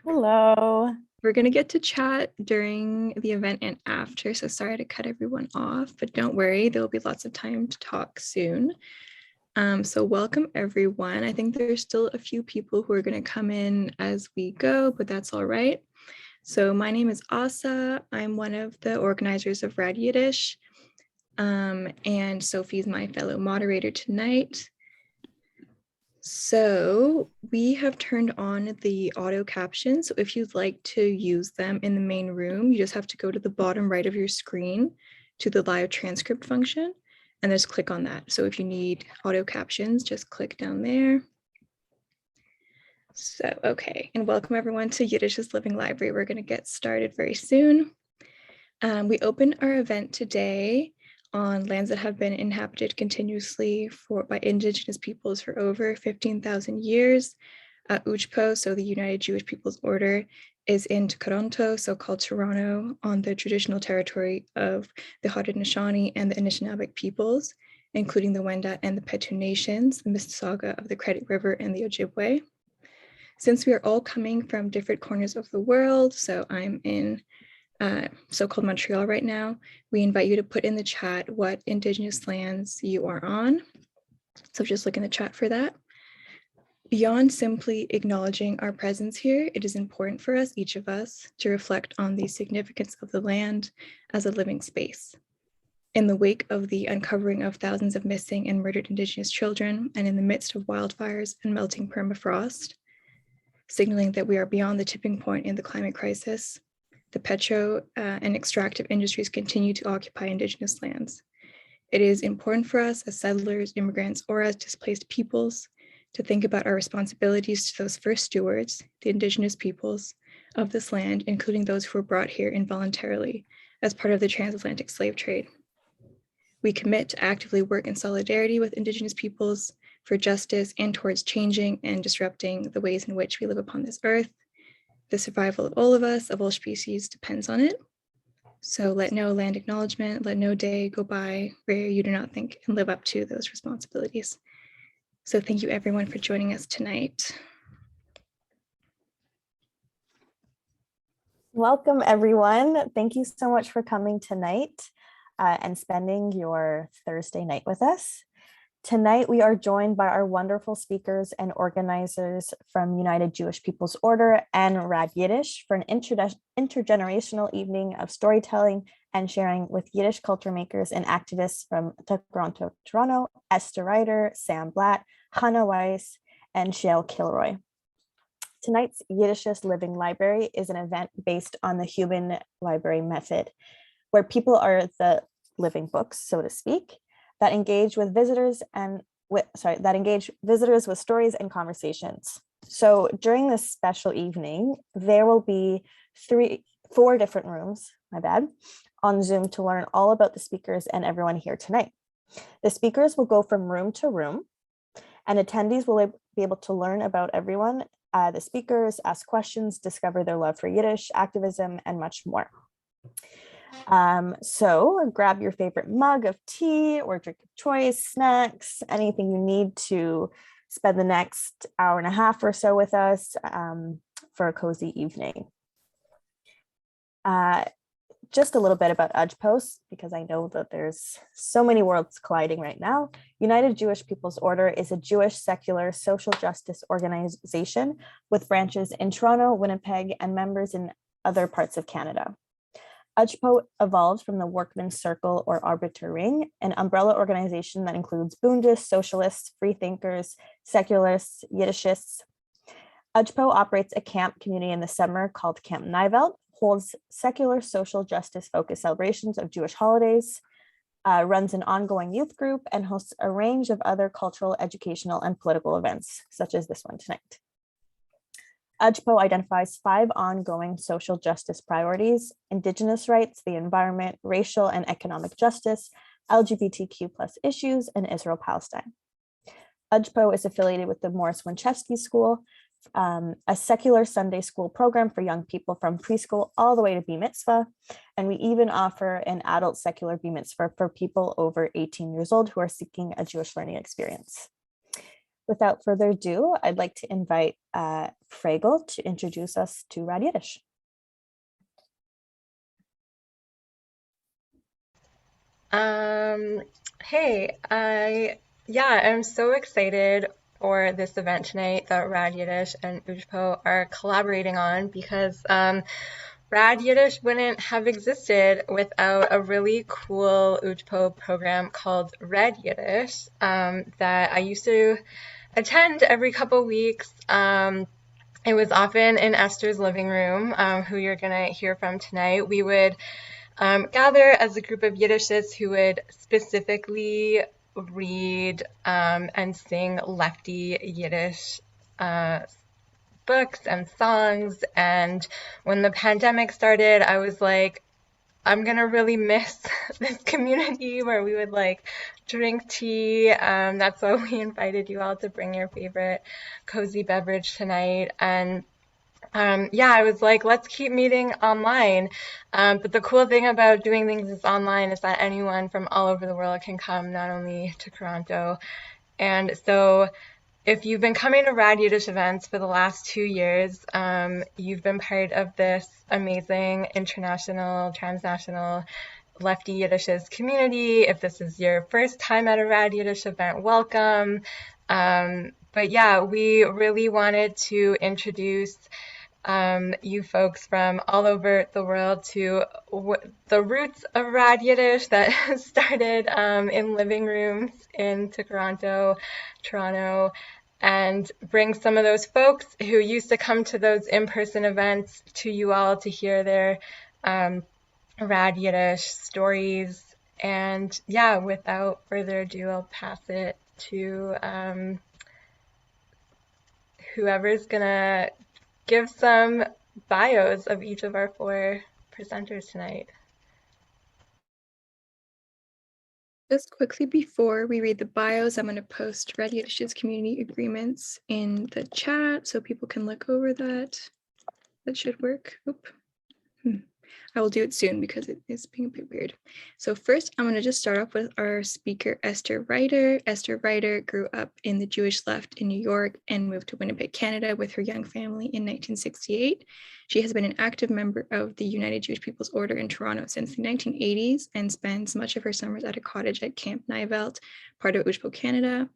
Hello. We're going to get to chat during the event and after, so sorry to cut everyone off, but don't worry, there will be lots of time to talk soon. So welcome everyone. I think there's still a few people who are going to come in as we go, but that's all right. So my name is Asa. I'm one of the organizers of Rad Yiddish, and Sophie's my fellow moderator tonight. So we have turned on the auto captions. So if you'd like to use them in the main room, you just have to go to the bottom right of your screen to the live transcript function and just click on that. So if you need auto captions, just click down there. So, okay, and welcome everyone to Yiddishist Living Library. We're gonna get started very soon. We opened our event today on lands that have been inhabited continuously by indigenous peoples for over 15,000 years. Ujpo, so the United Jewish Peoples Order, is in Toronto, so called Toronto, on the traditional territory of the Haudenosaunee and the Anishinaabeg peoples, including the Wendat and the Petun nations, the Mississauga of the Credit River and the Ojibwe. Since we are all coming from different corners of the world, so I'm in so-called Montreal right now, we invite you to put in the chat what Indigenous lands you are on. So just look in the chat for that. Beyond simply acknowledging our presence here, it is important for us, each of us, to reflect on the significance of the land as a living space. In the wake of the uncovering of thousands of missing and murdered Indigenous children, and in the midst of wildfires and melting permafrost, signaling that we are beyond the tipping point in the climate crisis, the petro and extractive industries continue to occupy Indigenous lands. It is important for us as settlers, immigrants, or as displaced peoples to think about our responsibilities to those first stewards, the Indigenous peoples of this land, including those who were brought here involuntarily as part of the transatlantic slave trade. We commit to actively work in solidarity with Indigenous peoples for justice and towards changing and disrupting the ways in which we live upon this earth. The survival of all of us, of all species, depends on it. So let no land acknowledgement, let no day go by where you do not think and live up to those responsibilities. So thank you everyone for joining us tonight. Welcome, everyone. Thank you so much for coming tonight and spending your Thursday night with us. Tonight, we are joined by our wonderful speakers and organizers from United Jewish Peoples Order and Rad Yiddish for an intergenerational evening of storytelling and sharing with Yiddish culture makers and activists from Toronto, Esther Ryder, Sam Blatt, Hannah Weiss, and Shale Kilroy. Tonight's Yiddishist Living Library is an event based on the human library method, where people are the living books, so to speak, that engage visitors with stories and conversations. So during this special evening, there will be four different rooms, on Zoom to learn all about the speakers and everyone here tonight. The speakers will go from room to room, and attendees will be able to learn about everyone, the speakers, ask questions, discover their love for Yiddish, activism, and much more. So grab your favorite mug of tea or drink of choice, snacks, anything you need to spend the next hour and a half or so with us for a cozy evening. Just a little bit about Ujpos, because I know that there's so many worlds colliding right now. United Jewish Peoples Order is a Jewish secular social justice organization with branches in Toronto, Winnipeg, and members in other parts of Canada. Ujpo evolved from the Workmen's Circle or Arbiter Ring, an umbrella organization that includes Bundists, socialists, freethinkers, secularists, Yiddishists. Ujpo operates a camp community in the summer called Camp Nivelt, holds secular social justice focused celebrations of Jewish holidays, runs an ongoing youth group, and hosts a range of other cultural, educational, and political events, such as this one tonight. Ujpo identifies 5 ongoing social justice priorities: Indigenous rights, the environment, racial and economic justice, LGBTQ+ issues, and Israel-Palestine. Ujpo is affiliated with the Morris Winchevsky School, a secular Sunday school program for young people from preschool all the way to Bar Mitzvah. And we even offer an adult secular Bar Mitzvah for people over 18 years old who are seeking a Jewish learning experience. Without further ado, I'd like to invite Fregel to introduce us to Rad Yiddish. Hey, I'm so excited for this event tonight that Rad Yiddish and UJPO are collaborating on because Rad Yiddish wouldn't have existed without a really cool UJPO program called Rad Yiddish that I used to attend every couple weeks. It was often in Esther's living room, who you're gonna hear from tonight. We would gather as a group of Yiddishists who would specifically read and sing lefty Yiddish books and songs. And when the pandemic started, I was like, I'm gonna really miss this community where we would like drink tea. That's why we invited you all to bring your favorite cozy beverage tonight. And I was like, let's keep meeting online. But the cool thing about doing things online is that anyone from all over the world can come, not only to Toronto. And so if you've been coming to Rad Yiddish events for the last 2 years, you've been part of this amazing international, transnational lefty Yiddishist community. If this is your first time at a Rad Yiddish event, welcome. But yeah, we really wanted to introduce you folks from all over the world to the roots of Rad Yiddish that started in living rooms in Toronto, and bring some of those folks who used to come to those in-person events to you all to hear their Rad Yiddish stories. And yeah, without further ado, I'll pass it to whoever's gonna give some bios of each of our 4 presenters tonight. Just quickly before we read the bios, I'm going to post Rad Yiddish's community agreements in the chat so people can look over that. That should work. Oop. I will do it soon because it is being a bit weird. So first, I'm going to just start off with our speaker, Esther Ryder. Esther Ryder grew up in the Jewish left in New York and moved to Winnipeg, Canada with her young family in 1968. She has been an active member of the United Jewish People's Order in Toronto since the 1980s and spends much of her summers at a cottage at Camp Nivelt, part of UJPO Canada.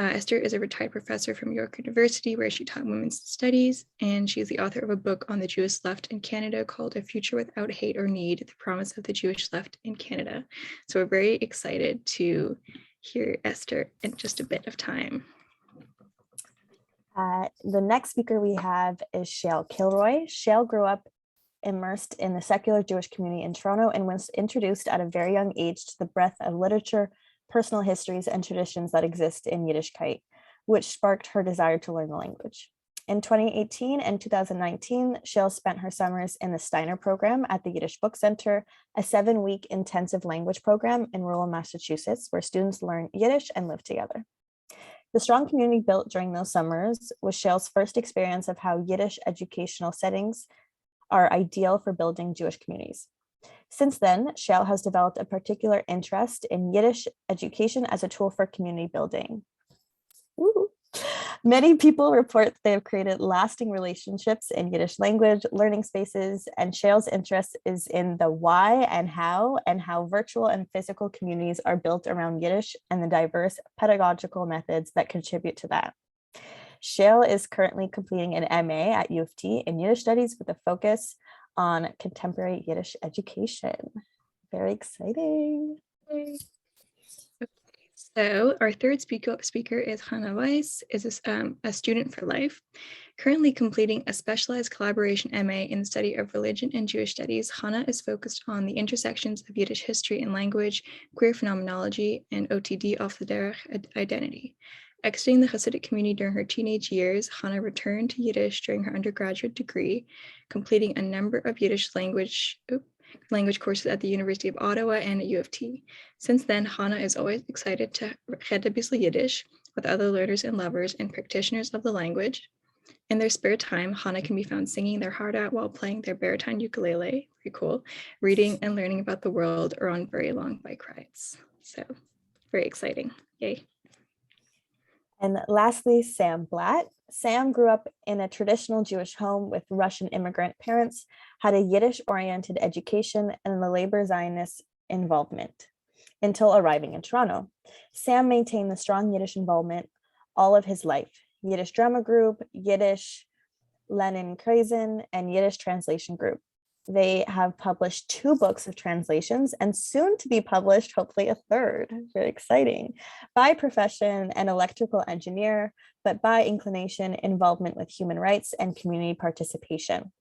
Esther is a retired professor from York University where she taught women's studies, and she is the author of a book on the Jewish left in Canada called A Future Without Hate or Need, The Promise of the Jewish Left in Canada. So we're very excited to hear Esther in just a bit of time. The next speaker we have is Shale Kilroy. Shale grew up immersed in the secular Jewish community in Toronto and was introduced at a very young age to the breadth of literature, personal histories, and traditions that exist in Yiddishkeit, which sparked her desire to learn the language. In 2018 and 2019, Shale spent her summers in the Steiner program at the Yiddish Book Center, a 7-week intensive language program in rural Massachusetts where students learn Yiddish and live together. The strong community built during those summers was Shale's first experience of how Yiddish educational settings are ideal for building Jewish communities. Since then, Shale has developed a particular interest in Yiddish education as a tool for community building. Ooh. Many people report they have created lasting relationships in Yiddish language learning spaces, and Shale's interest is in the why and how virtual and physical communities are built around Yiddish and the diverse pedagogical methods that contribute to that. Shale is currently completing an MA at U of T in Yiddish studies with a focus on contemporary Yiddish education. Very exciting. Okay, so our third speaker is Hannah Weiss, is a student for life. Currently completing a specialized collaboration MA in the study of religion and Jewish studies, Hannah is focused on the intersections of Yiddish history and language, queer phenomenology, and OTD off the derech identity. Exiting the Hasidic community during her teenage years, Hannah returned to Yiddish during her undergraduate degree, completing a number of Yiddish language courses at the University of Ottawa and at U of T. Since then, Hannah is always excited to read a bisschen Yiddish with other learners and lovers and practitioners of the language. In their spare time, Hannah can be found singing their heart out while playing their baritone ukulele, very cool, reading and learning about the world, or on very long bike rides. So, very exciting. Yay. And lastly, Sam Blatt. Sam grew up in a traditional Jewish home with Russian immigrant parents, had a Yiddish-oriented education, and the labor Zionist involvement until arriving in Toronto. Sam maintained the strong Yiddish involvement all of his life. Yiddish drama group, Yiddish Lenin Kreisen, and Yiddish translation group. They have published 2 books of translations and soon to be published, hopefully a 3rd, very exciting. By profession, an electrical engineer, but by inclination, involvement with human rights and community participation.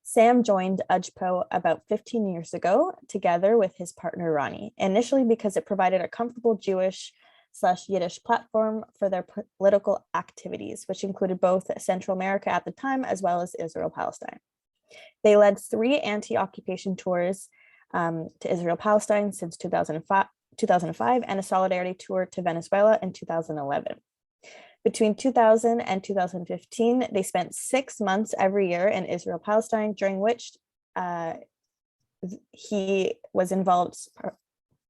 Sam joined UJPO about 15 years ago, together with his partner Ronnie, initially because it provided a comfortable Jewish/Yiddish platform for their political activities, which included both Central America at the time, as well as Israel-Palestine. They led 3 anti-occupation tours to Israel-Palestine since 2005 and a solidarity tour to Venezuela in 2011. Between 2000 and 2015, they spent 6 months every year in Israel-Palestine, during which he was involved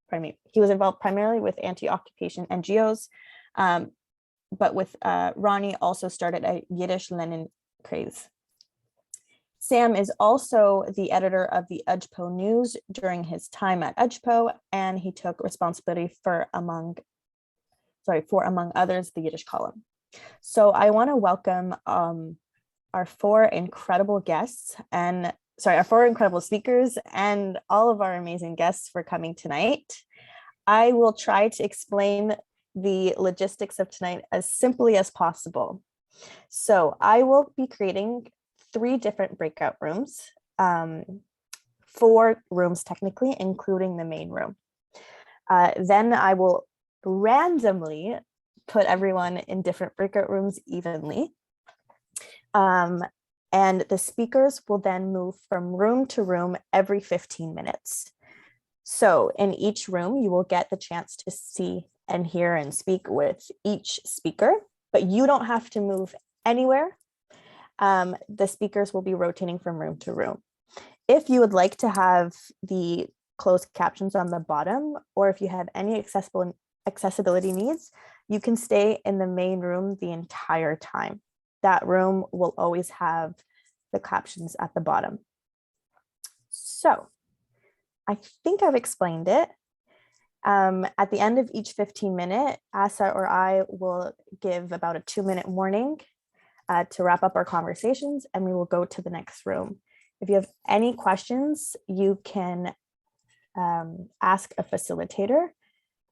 primarily with anti-occupation NGOs, but with Ronnie also started a Yiddish Lenin craze. Sam is also the editor of the UJPO News during his time at UJPO, and he took responsibility for among others, the Yiddish column. So I want to welcome our 4 incredible guests and our 4 incredible speakers and all of our amazing guests for coming tonight. I will try to explain the logistics of tonight as simply as possible. So I will be creating 3 different breakout rooms, 4 rooms technically, including the main room. Then I will randomly put everyone in different breakout rooms evenly. And the speakers will then move from room to room every 15 minutes. So in each room, you will get the chance to see and hear and speak with each speaker, but you don't have to move anywhere. The speakers will be rotating from room to room. If you would like to have the closed captions on the bottom, or if you have any accessibility needs, you can stay in the main room the entire time. That room will always have the captions at the bottom. So I think I've explained it. At the end of each 15-minute, Asa or I will give about a 2-minute warning to wrap up our conversations, and we will go to the next room. If you have any questions, you can ask a facilitator.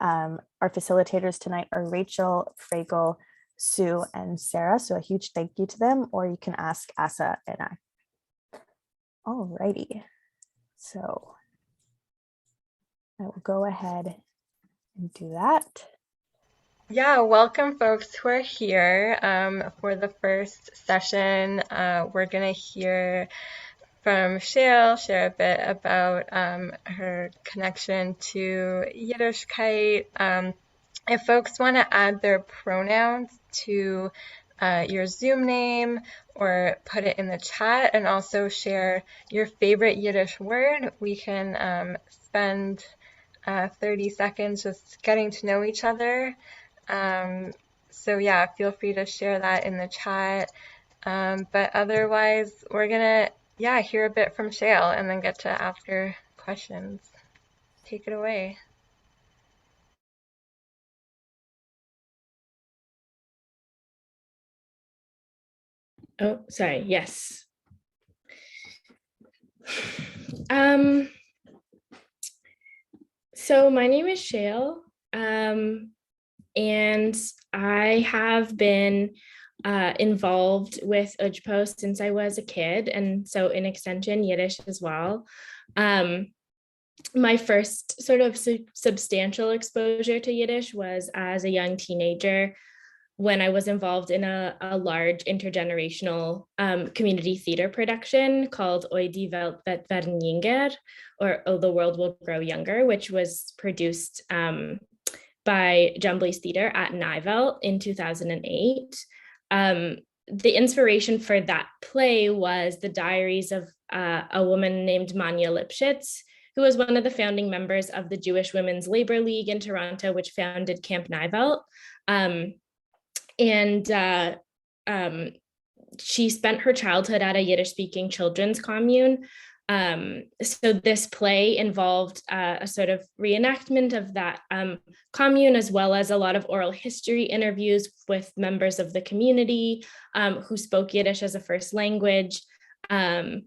Our facilitators tonight are Rachel, Fragel, Sue, and Sarah. So a huge thank you to them, or you can ask Asa and I. Alrighty, so I will go ahead and do that. Yeah, welcome folks who are here for the first session. We're going to hear from Shale share a bit about her connection to Yiddishkeit. If folks want to add their pronouns to your Zoom name or put it in the chat and also share your favorite Yiddish word, we can spend 30 seconds just getting to know each other. So yeah, feel free to share that in the chat. But otherwise, we're gonna hear a bit from Shale and then get to ask her questions. Take it away. Oh, sorry. Yes. So my name is Shale, and I have been involved with UJPO since I was a kid, and so in extension Yiddish as well. My first sort of substantial exposure to Yiddish was as a young teenager when I was involved in a large intergenerational community theater production called Oi die Welt wird werden jünger, or Oh, the World Will Grow Younger, which was produced by Jumbly's Theater at Nijvelt in 2008. The inspiration for that play was the diaries of a woman named Manya Lipschitz, who was one of the founding members of the Jewish Women's Labor League in Toronto, which founded Camp Nijvelt. And she spent her childhood at a Yiddish speaking children's commune. So this play involved a sort of reenactment of that commune, as well as a lot of oral history interviews with members of the community who spoke Yiddish as a first language. And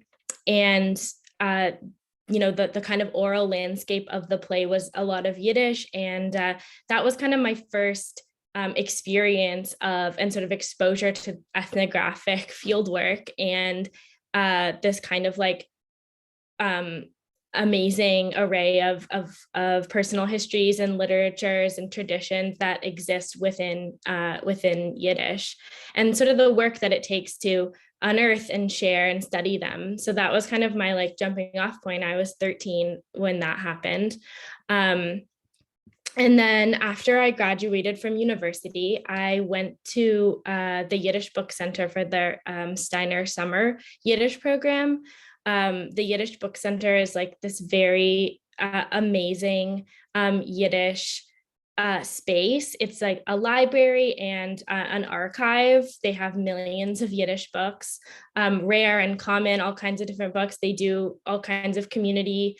the kind of oral landscape of the play was a lot of Yiddish. And that was kind of my first experience of and sort of exposure to ethnographic fieldwork and this kind of like amazing array of personal histories and literatures and traditions that exist within Yiddish, and sort of the work that it takes to unearth and share and study them. So that was kind of my like jumping off point. I was 13 when that happened. And then after I graduated from university, I went to the Yiddish Book Center for their Steiner Summer Yiddish program. The Yiddish Book Center is like this very amazing Yiddish space. It's like a library and an archive. They have millions of Yiddish books, rare and common, all kinds of different books. They do all kinds of community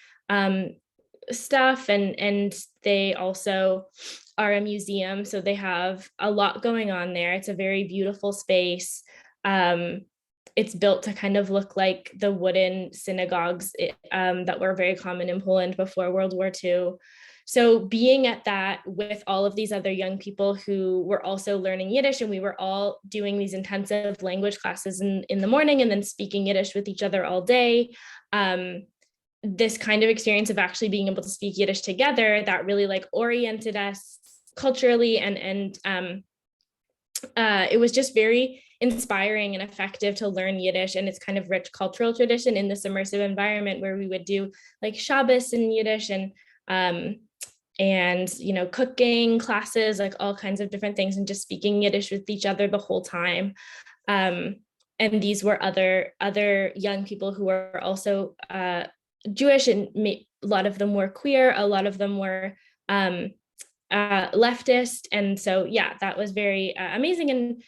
stuff, and they also are a museum, so they have a lot going on there. It's a very beautiful space. It's built to kind of look like the wooden synagogues that were very common in Poland before World War II. So being at that with all of these other young people who were also learning Yiddish, and we were all doing these intensive language classes in the morning and then speaking Yiddish with each other all day, this kind of experience of actually being able to speak Yiddish together, that really like oriented us culturally, and it was just very inspiring and effective to learn Yiddish and its kind of rich cultural tradition in this immersive environment where we would do like Shabbos in Yiddish and cooking classes, like all kinds of different things, and just speaking Yiddish with each other the whole time. And these were other young people who were also Jewish, and a lot of them were queer, a lot of them were leftist. And so, yeah, that was very amazing. And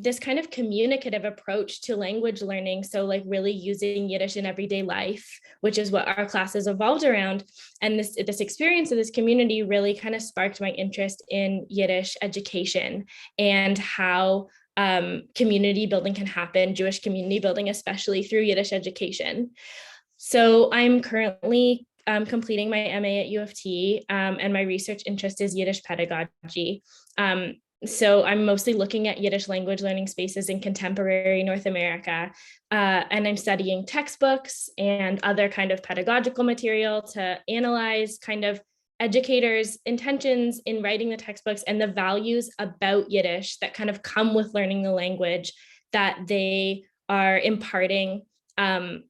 this kind of communicative approach to language learning, so like really using Yiddish in everyday life, which is what our classes evolved around. And this experience of this community really kind of sparked my interest in Yiddish education and how community building can happen, Jewish community building, especially through Yiddish education. So I'm currently completing my MA at U of T, and my research interest is Yiddish pedagogy. So I'm mostly looking at Yiddish language learning spaces in contemporary North America, and I'm studying textbooks and other kind of pedagogical material to analyze kind of educators' intentions in writing the textbooks and the values about Yiddish that kind of come with learning the language that they are imparting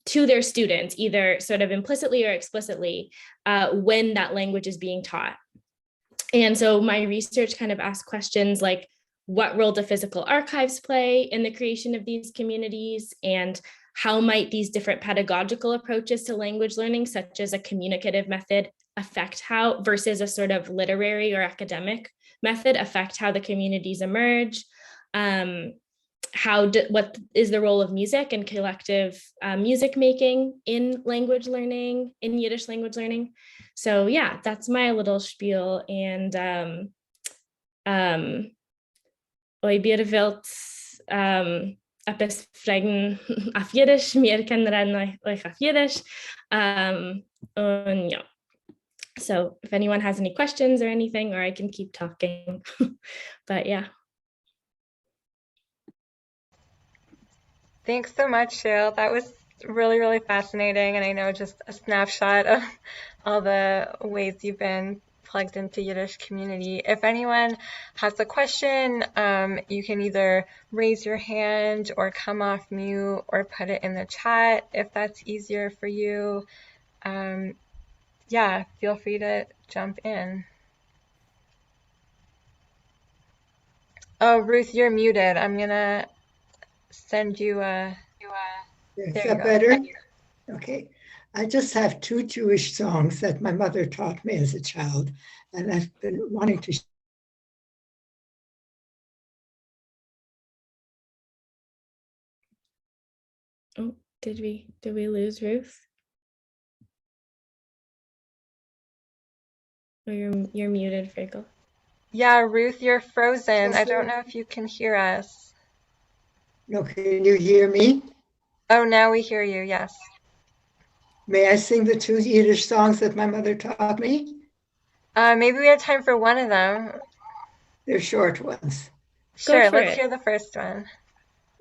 to their students, either sort of implicitly or explicitly, when that language is being taught. And so my research kind of asked questions like, what role do physical archives play in the creation of these communities? And how might these different pedagogical approaches to language learning, such as a communicative method, affect how, versus a sort of literary or academic method, affect how the communities emerge? What is the role of music and collective music making in language learning, in Yiddish language learning? So yeah, that's my little spiel. And oi wilt etwas fragen auf Yiddish, wir können reden euch auf Yiddish. And yeah, so if anyone has any questions or anything, or I can keep talking, but yeah. Thanks so much, Cheryl. That was really, really fascinating. And I know just a snapshot of all the ways you've been plugged into Yiddish community. If anyone has a question, you can either raise your hand or come off mute or put it in the chat if that's easier for you. Yeah, feel free to jump in. Oh, Ruth, you're muted. I'm gonna send you a. Is There you that go. better? Okay. I just have two Jewish songs that my mother taught me as a child, and I've been wanting to Oh, did we lose Ruth? Oh, you're muted, Frigel. Yeah, Ruth, you're frozen. I don't Frozen. know if you can hear us. No, can you hear me? Oh, now we hear you. Yes. May I sing the two Yiddish songs that my mother taught me? Maybe we have time for one of them. They're short ones. Go Sure, for let's it. hear the first one.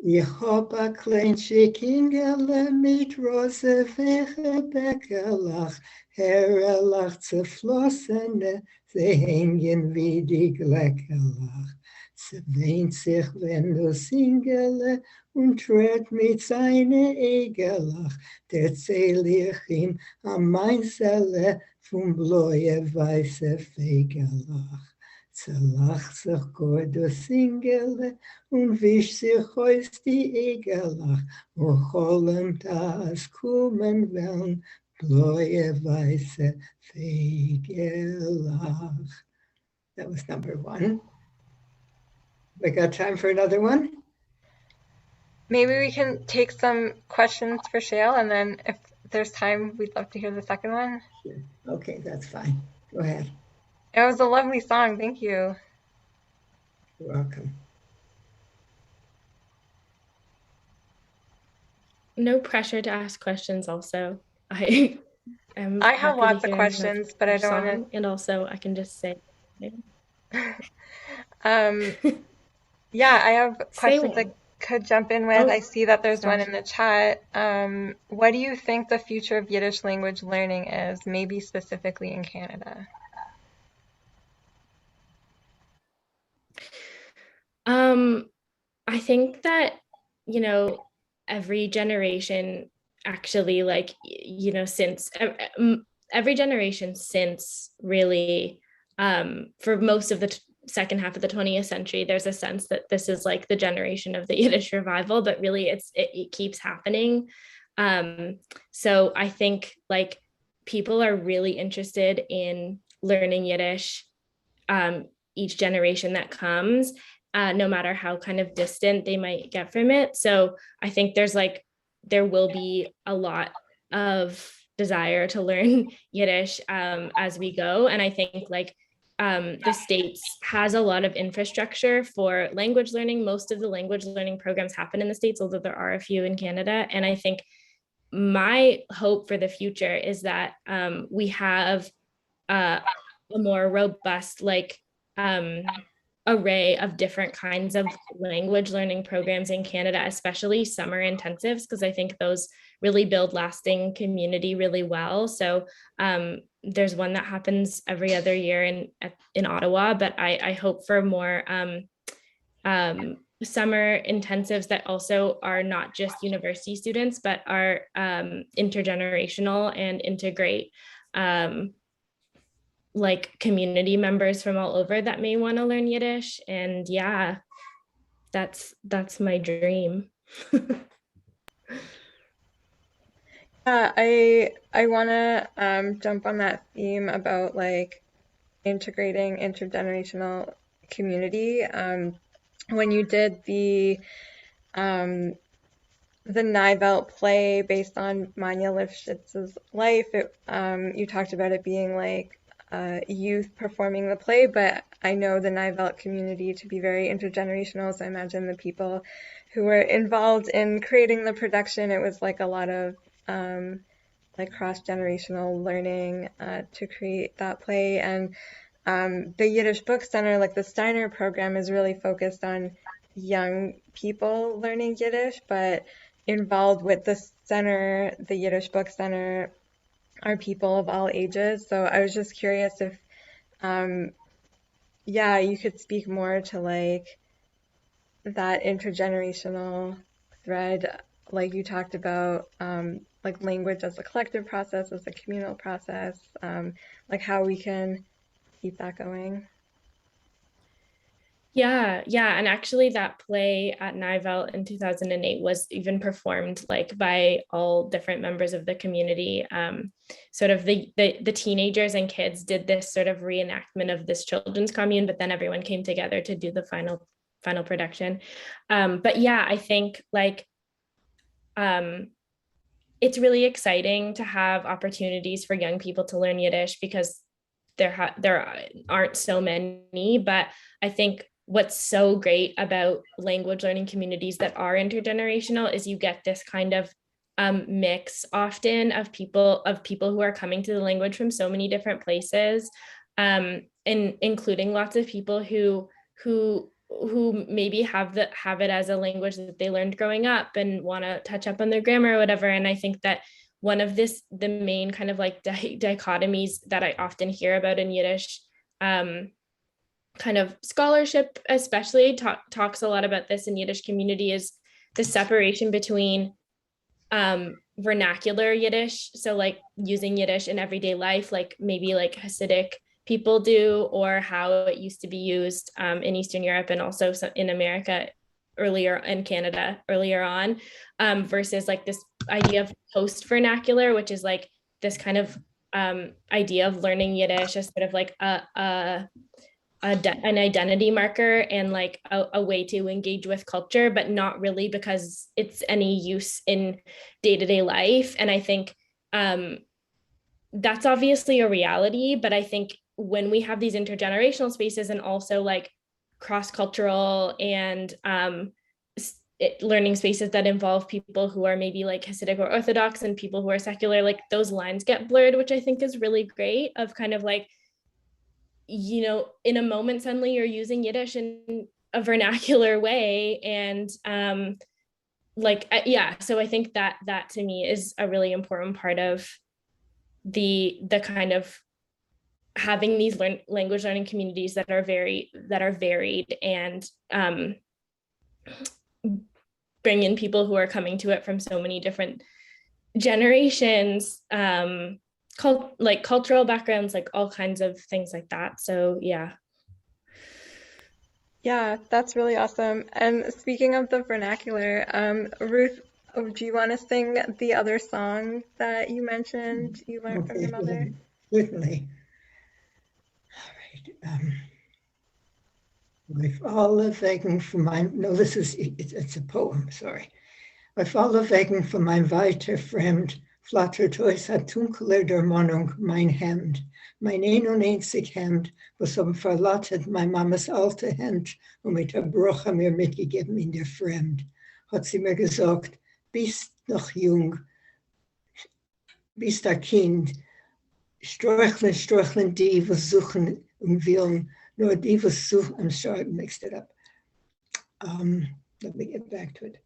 Ich hab a kleintje kinderle mit rose veche Bäckerlach, Herrelach zerflossene, sie hängen wie die Gleckerlach. Sie weint sich, wenn du Singele und tritt mit seine Egelach, der zähl ich ihm am Mainzelle vom bläue weiße Fegelach. Sie lacht sich gut, du Singele, und wischt sich aus die Egelach, wo Cholem das kommen werden, bläue weiße Fegelach. That was number one. We got time for another one? Maybe we can take some questions for Shale, and then if there's time, we'd love to hear the second one. Sure. Okay, that's fine. Go ahead. It was a lovely song. Thank you. You're welcome. No pressure to ask questions also. I am I have happy to lots of hear another questions, but I don't song, and also I can just say want to. Yeah, I have say questions I one. could jump in with. Oh, I see that there's one sorry. in the chat. What do you think the future of Yiddish language learning is, maybe specifically in Canada? I think that, every generation actually, like, since every generation since really, for most of the second half of the 20th century, there's a sense that this is like the generation of the Yiddish revival, but really it keeps happening. So I think like people are really interested in learning Yiddish, each generation that comes, no matter how kind of distant they might get from it. So I think there will be a lot of desire to learn Yiddish, as we go. And I think the States has a lot of infrastructure for language learning. Most of the language learning programs happen in the States, although there are a few in Canada. And I think my hope for the future is that we have a more robust array of different kinds of language learning programs in Canada, especially summer intensives, because I think those really build lasting community really well. So there's one that happens every other year in Ottawa, but I hope for more summer intensives that also are not just university students, but are intergenerational and integrate like community members from all over that may want to learn Yiddish. And yeah, that's my dream. Yeah, I want to jump on that theme about like integrating intergenerational community. When you did um, the Nivelt play based on Manya Lifshitz's life, you talked about it being like youth performing the play, but I know the Nivelt community to be very intergenerational, so I imagine the people who were involved in creating the production, it was like a lot of like cross-generational learning to create that play. And the Yiddish Book Center, like the Steiner program, is really focused on young people learning Yiddish, but involved with the center, the Yiddish Book Center, are people of all ages. So I was just curious if, yeah, you could speak more to like that intergenerational thread, like you talked about, like language as a collective process, as a communal process, like how we can keep that going. Yeah. And actually that play at Nivelt in 2008 was even performed like by all different members of the community. Sort of the teenagers and kids did this sort of reenactment of this children's commune, but then everyone came together to do the final production. But yeah, I think like it's really exciting to have opportunities for young people to learn Yiddish because there aren't so many. But I think what's so great about language learning communities that are intergenerational is you get this kind of mix often of people who are coming to the language from so many different places, and including lots of people who maybe have it as a language that they learned growing up and want to touch up on their grammar or whatever. And I think that one of the main kind of like dichotomies that I often hear about in Yiddish kind of scholarship especially talks a lot about this in Yiddish community, is the separation between vernacular Yiddish, so like using Yiddish in everyday life, like maybe like Hasidic people do, or how it used to be used in Eastern Europe and also in America earlier, in Canada earlier on, versus like this idea of post vernacular, which is like this kind of idea of learning Yiddish as sort of like an identity marker and like a way to engage with culture, but not really because it's any use in day-to-day life. And I think that's obviously a reality, but I think when we have these intergenerational spaces and also like cross-cultural and learning spaces that involve people who are maybe like Hasidic or Orthodox and people who are secular, like those lines get blurred, which I think is really great, of kind of like, you know, in a moment suddenly you're using Yiddish in a vernacular way. And yeah, so I think that to me is a really important part of the kind of having these language learning communities that are varied and bring in people who are coming to it from so many different generations, like cultural backgrounds, like all kinds of things like that. So yeah. Yeah, that's really awesome. And speaking of the vernacular, Ruth, do you want to sing the other song that you mentioned you learned from your mother? Certainly. All right. With alle Wegen von meinem, no, it's a poem, sorry. Auf alle Wegen von mein weiter Fremd, flattert euch a dunkler der Monnung mein Hemd, mein und einzig Hemd, was verlattet mein Mamas alte Hemd und mit der Bruche mir mitgegeben in der Fremd. Hat sie mir gesagt, bist noch jung, bist ein Kind, Streucheln die, was suchen und willen, nur die, was suchen, I'm sorry, I mixed it up. Let me get back to it.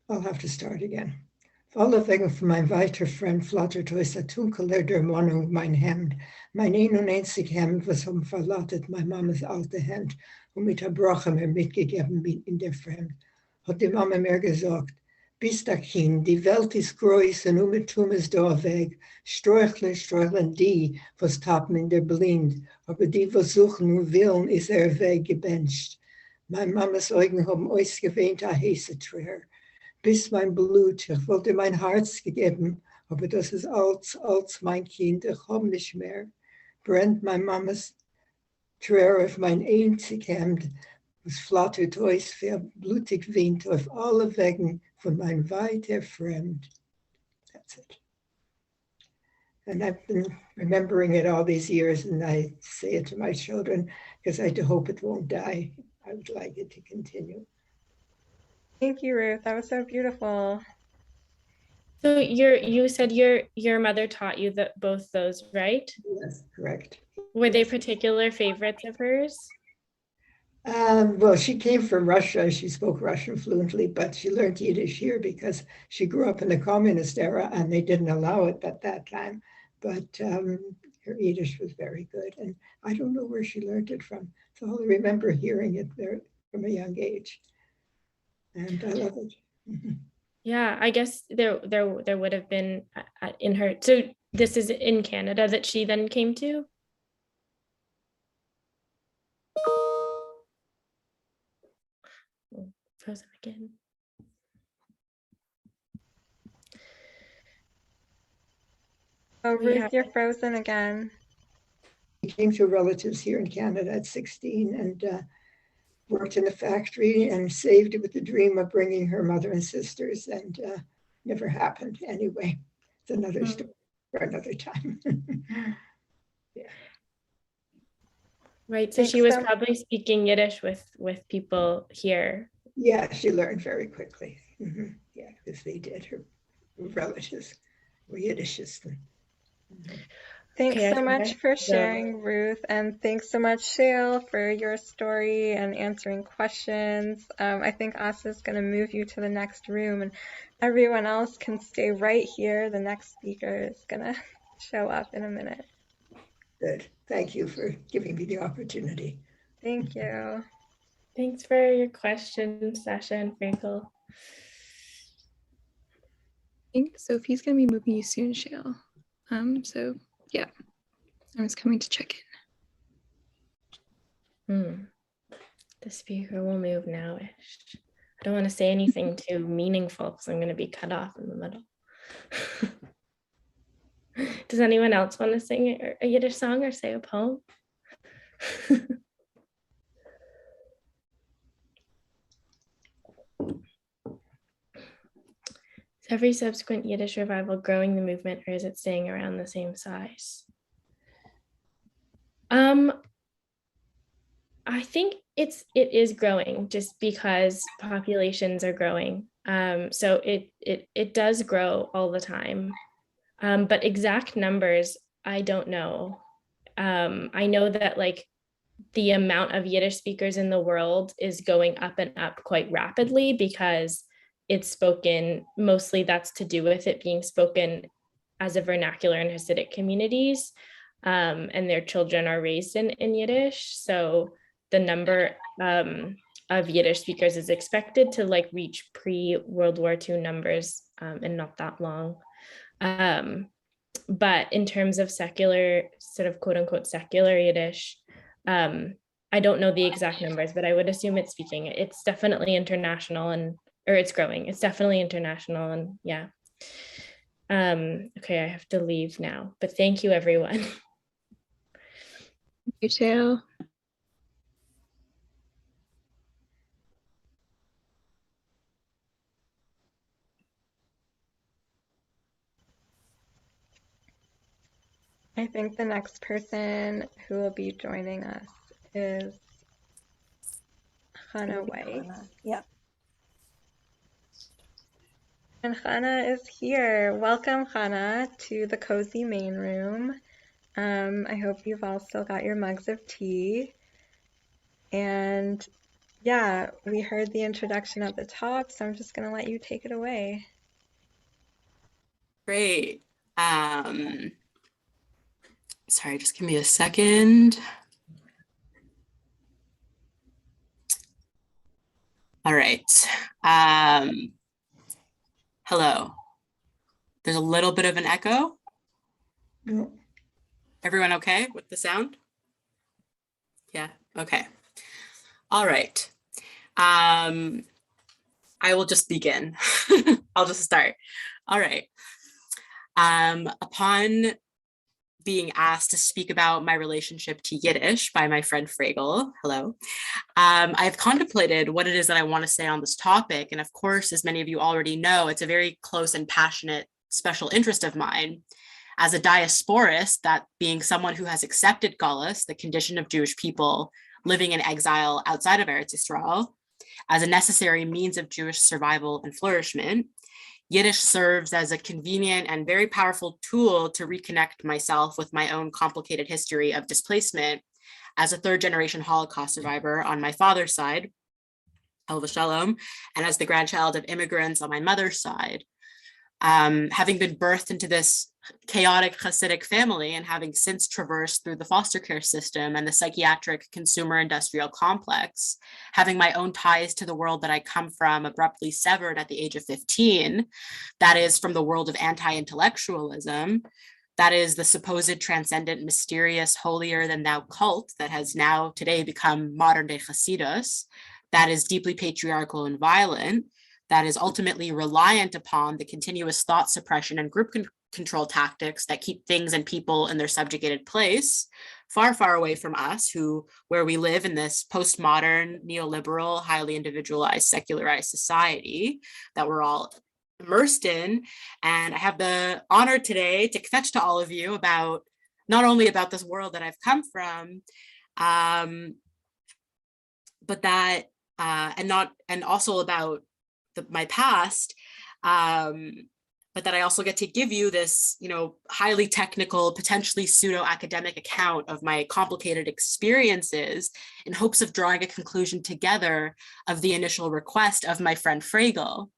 I'll have to start again. Alle Wegen von mein weiter Fremd flattert euch a dunkeler der Monnung mein Hemd, mein und einzig Hemd, was verlattet mein Mamas alte Hemd und mit der Brache mir mitgegeben in der Fremd. Hat die Mama mir gesagt, bist ein Kind, die Welt ist groß und Umtum ist da weg, Streucheln die, was tappen in der Blind, aber die, was suchen und willen, ist Weg gebencht. Mein Mamas Augen haben ausgewähnt a heiße Träer. Bis mein Blut, ich wollte mein Herz gegeben, aber das ist als mein Kind, ich hab nicht mehr. Brennt mein Mamas Träer auf mein einzig Hemd, was flattert euch, wer blutig weint auf alle Wegen von mein weiter Fremd. That's it. And I've been remembering it all these years, and I say it to my children because I hope it won't die. I would like it to continue. Thank you, Ruth. That was so beautiful. So you said your mother taught you both those, right? Yes, correct. Were they particular favorites of hers? Well, she came from Russia. She spoke Russian fluently, but she learned Yiddish here because she grew up in the communist era and they didn't allow it at that time. But her Yiddish was very good. And I don't know where she learned it from. So I remember hearing it there from a young age. And I love it. Yeah, I guess there would have been in her. So this is in Canada that she then came to? Oh, frozen again. Oh, Ruth, you're frozen again. She came to relatives here in Canada at 16, and worked in the factory and saved it with the dream of bringing her mother and sisters, and never happened anyway. It's another story for another time. Right. So Thanks she was so probably speaking Yiddish with people here. Yeah, she learned very quickly. Yeah, because they did. Her relatives were Yiddishist. Thanks Okay, I so think much I for go. sharing, Ruth, and thanks so much, Shale, for your story and answering questions. I think Asa's going to move you to the next room, and everyone else can stay right here. The next speaker is going to show up in a minute. Good. Thank you for giving me the opportunity. Thank you. Thanks for your question, Sasha and Frankel. I think Sophie's going to be moving you soon, Shale. So yeah, I was coming to check in. The speaker will move now-ish. I don't want to say anything too meaningful because I'm going to be cut off in the middle. Does anyone else want to sing a Yiddish song or say a poem? Is every subsequent Yiddish revival growing the movement, or is it staying around the same size? I think it is growing just because populations are growing. So it does grow all the time. But exact numbers, I don't know. I know that like the amount of Yiddish speakers in the world is going up and up quite rapidly because it's spoken, mostly that's to do with it being spoken as a vernacular in Hasidic communities, and their children are raised in Yiddish. So the number of Yiddish speakers is expected to like reach pre-World War II numbers in not that long. But in terms of secular, sort of quote unquote secular Yiddish, I don't know the exact numbers, but I would assume it's speaking. It's definitely international or it's growing. It's definitely international and yeah. Okay, I have to leave now, but thank you everyone. Thank you, Shale. I think the next person who will be joining us is Hannah White. Yeah. And Hannah is here. Welcome, Hannah, to the Cozy Main Room. I hope you've all still got your mugs of tea. And yeah, we heard the introduction at the top, so I'm just going to let you take it away. Great. Sorry, just give me a second. All right. Hello. There's a little bit of an echo. No. Everyone okay with the sound? Yeah, okay. All right. I will just begin. I'll just start. All right. Upon being asked to speak about my relationship to Yiddish by my friend Fragel, hello, I've contemplated what it is that I want to say on this topic. And of course, as many of you already know, it's a very close and passionate special interest of mine. As a diasporist, that being someone who has accepted Galus, the condition of Jewish people living in exile outside of Eretz Yisrael, as a necessary means of Jewish survival and flourishment, Yiddish serves as a convenient and very powerful tool to reconnect myself with my own complicated history of displacement as a third-generation Holocaust survivor on my father's side, Alav Shalom, and as the grandchild of immigrants on my mother's side. Having been birthed into this chaotic Hasidic family and having since traversed through the foster care system and the psychiatric consumer industrial complex, having my own ties to the world that I come from abruptly severed at the age of 15, that is from the world of anti-intellectualism, that is the supposed transcendent, mysterious, holier than thou cult that has now today become modern day Hasidus, that is deeply patriarchal and violent, that is ultimately reliant upon the continuous thought suppression and group control tactics that keep things and people in their subjugated place, far, far away from us, where we live in this postmodern, neoliberal, highly individualized, secularized society that we're all immersed in. And I have the honor today to kvetch to all of you about not only about this world that I've come from, but that and also about my past, but that I also get to give you this, highly technical, potentially pseudo-academic account of my complicated experiences in hopes of drawing a conclusion together of the initial request of my friend Fragel.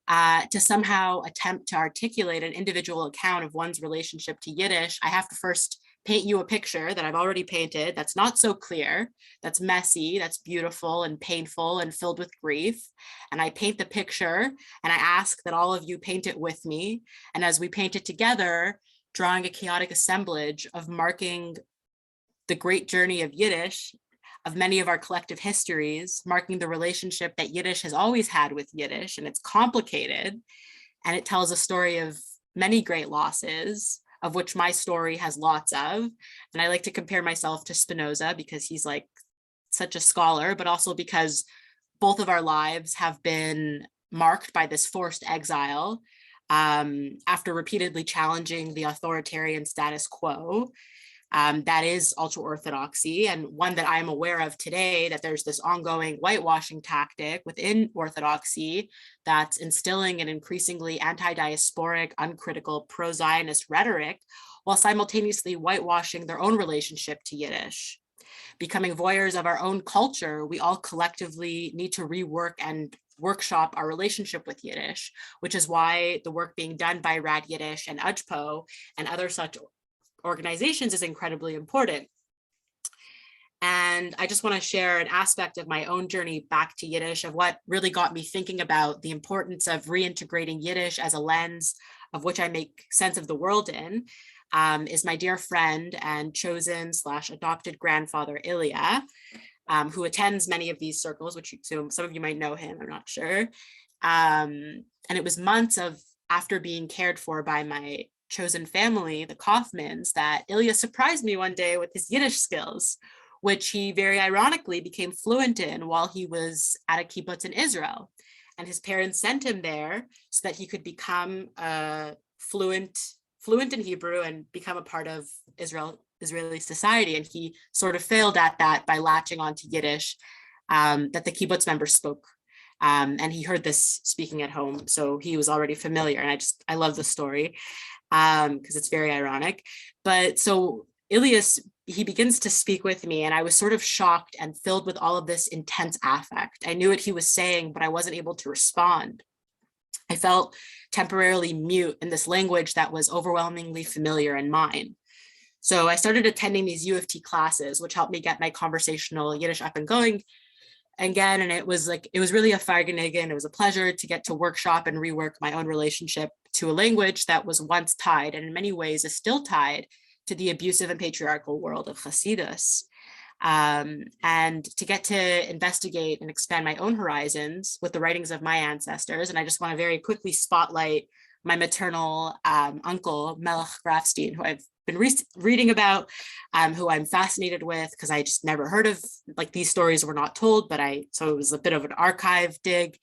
To somehow attempt to articulate an individual account of one's relationship to Yiddish, I have to first paint you a picture that I've already painted that's not so clear, that's messy, that's beautiful and painful and filled with grief. And I paint the picture and I ask that all of you paint it with me. And as we paint it together, drawing a chaotic assemblage of marking the great journey of Yiddish, of many of our collective histories, marking the relationship that Yiddish has always had with Yiddish, and it's complicated. And it tells a story of many great losses, of which my story has lots of. And I like to compare myself to Spinoza because he's like such a scholar, but also because both of our lives have been marked by this forced exile after repeatedly challenging the authoritarian status quo. That is ultra-Orthodoxy, and one that I'm aware of today, that there's this ongoing whitewashing tactic within Orthodoxy that's instilling an increasingly anti-diasporic, uncritical, pro-Zionist rhetoric, while simultaneously whitewashing their own relationship to Yiddish. Becoming voyeurs of our own culture, we all collectively need to rework and workshop our relationship with Yiddish, which is why the work being done by Rad Yiddish and UJPO and other such organizations is incredibly important. And I just want to share an aspect of my own journey back to Yiddish, of what really got me thinking about the importance of reintegrating Yiddish as a lens of which I make sense of the world in, is my dear friend and chosen/adopted grandfather, Ilya, who attends many of these circles, which some of you might know him, I'm not sure. And it was months after being cared for by my chosen family, the Kaufmans, that Ilya surprised me one day with his Yiddish skills, which he very ironically became fluent in while he was at a kibbutz in Israel. And his parents sent him there so that he could become fluent in Hebrew and become a part of Israeli society. And he sort of failed at that by latching onto Yiddish that the kibbutz members spoke. And he heard this speaking at home, so he was already familiar. And I love the story because it's very ironic. But so Ilias, he begins to speak with me, and I was sort of shocked and filled with all of this intense affect. I knew what he was saying, but I wasn't able to respond. I felt temporarily mute in this language that was overwhelmingly familiar in mine. So I started attending these U of T classes, which helped me get my conversational Yiddish up and going again. And it was really a Feigeniggen. It was a pleasure to get to workshop and rework my own relationship to a language that was once tied, and in many ways is still tied, to the abusive and patriarchal world of Hasidus. And to get to investigate and expand my own horizons with the writings of my ancestors. And I just want to very quickly spotlight my maternal uncle, Melech Grafstein, who I've been reading about, who I'm fascinated with, because I just never heard of, like, these stories were not told, so it was a bit of an archive dig.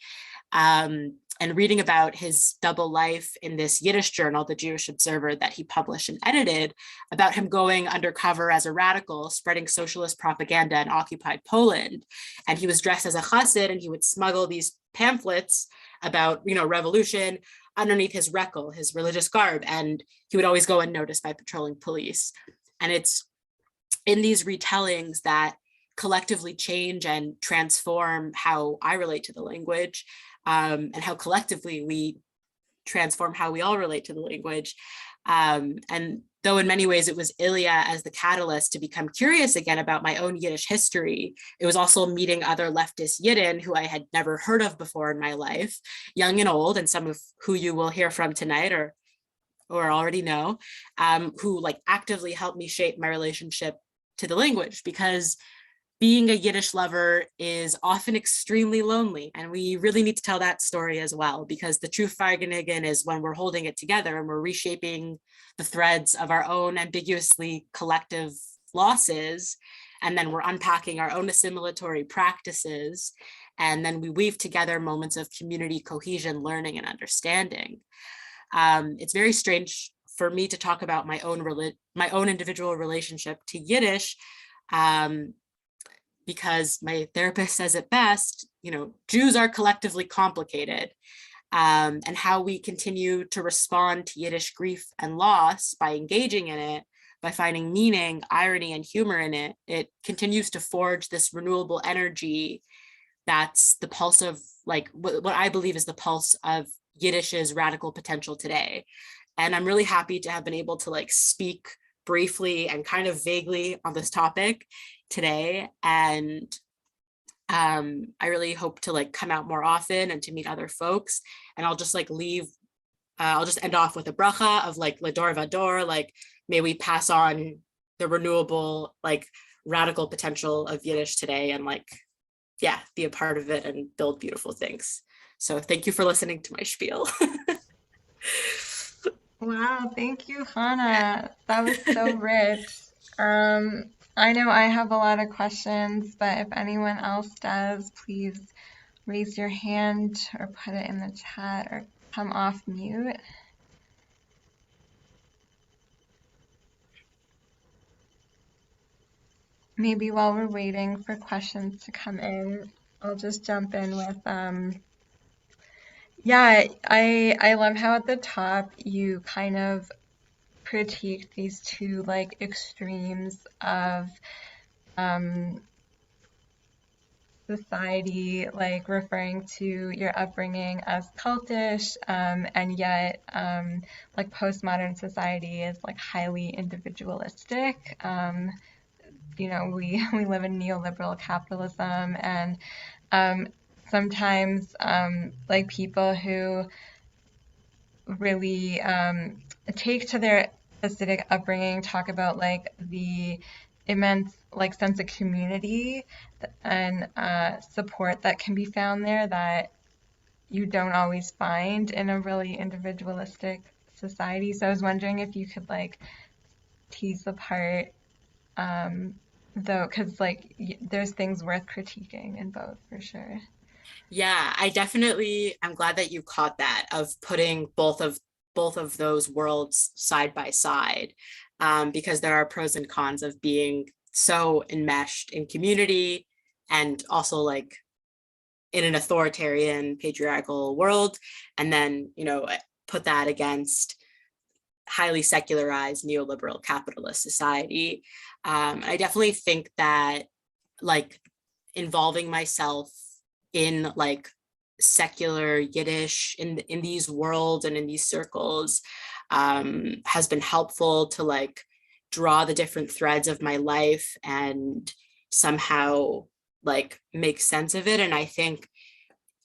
And reading about his double life in this Yiddish journal, the Jewish Observer, that he published and edited, about him going undercover as a radical, spreading socialist propaganda in occupied Poland. And he was dressed as a chassid, and he would smuggle these pamphlets about, revolution underneath his rekel, his religious garb. And he would always go unnoticed by patrolling police. And it's in these retellings that collectively change and transform how I relate to the language, and how collectively we transform how we all relate to the language. And though in many ways it was Ilya as the catalyst to become curious again about my own Yiddish history, it was also meeting other leftist Yidden who I had never heard of before in my life, young and old, and some of who you will hear from tonight or already know, who actively helped me shape my relationship to the language, because being a Yiddish lover is often extremely lonely. And we really need to tell that story as well, because the true Feigeniggen is when we're holding it together and we're reshaping the threads of our own ambiguously collective losses, and then we're unpacking our own assimilatory practices, and then we weave together moments of community cohesion, learning, and understanding. It's very strange for me to talk about my own individual relationship to Yiddish, because my therapist says it best, Jews are collectively complicated. And how we continue to respond to Yiddish grief and loss by engaging in it, by finding meaning, irony, and humor in it, it continues to forge this renewable energy that's the pulse of what I believe is the pulse of Yiddish's radical potential today. And I'm really happy to have been able to speak briefly and kind of vaguely on this topic today. And I really hope to come out more often and to meet other folks. And I'll just I'll just end off with a bracha of Lador Vador, may we pass on the renewable, radical potential of Yiddish today, and be a part of it and build beautiful things. So thank you for listening to my spiel. Wow, thank you, Hannah. That was so rich. I know I have a lot of questions, but if anyone else does, please raise your hand or put it in the chat or come off mute. Maybe while we're waiting for questions to come in, I'll just jump in with yeah, I love how at the top you kind of critique these two extremes of society, referring to your upbringing as cultish, and yet postmodern society is highly individualistic. We live in neoliberal capitalism, and sometimes people who really take to their Hasidic upbringing talk about the immense sense of community and support that can be found there that you don't always find in a really individualistic society. So I was wondering if you could tease apart though, because there's things worth critiquing in both for sure. Yeah, I'm glad that you caught that, of putting both of those worlds side by side, because there are pros and cons of being so enmeshed in community and also in an authoritarian patriarchal world, and then put that against highly secularized neoliberal capitalist society. I definitely think that involving myself in secular Yiddish in these worlds and in these circles has been helpful to draw the different threads of my life and somehow make sense of it. And I think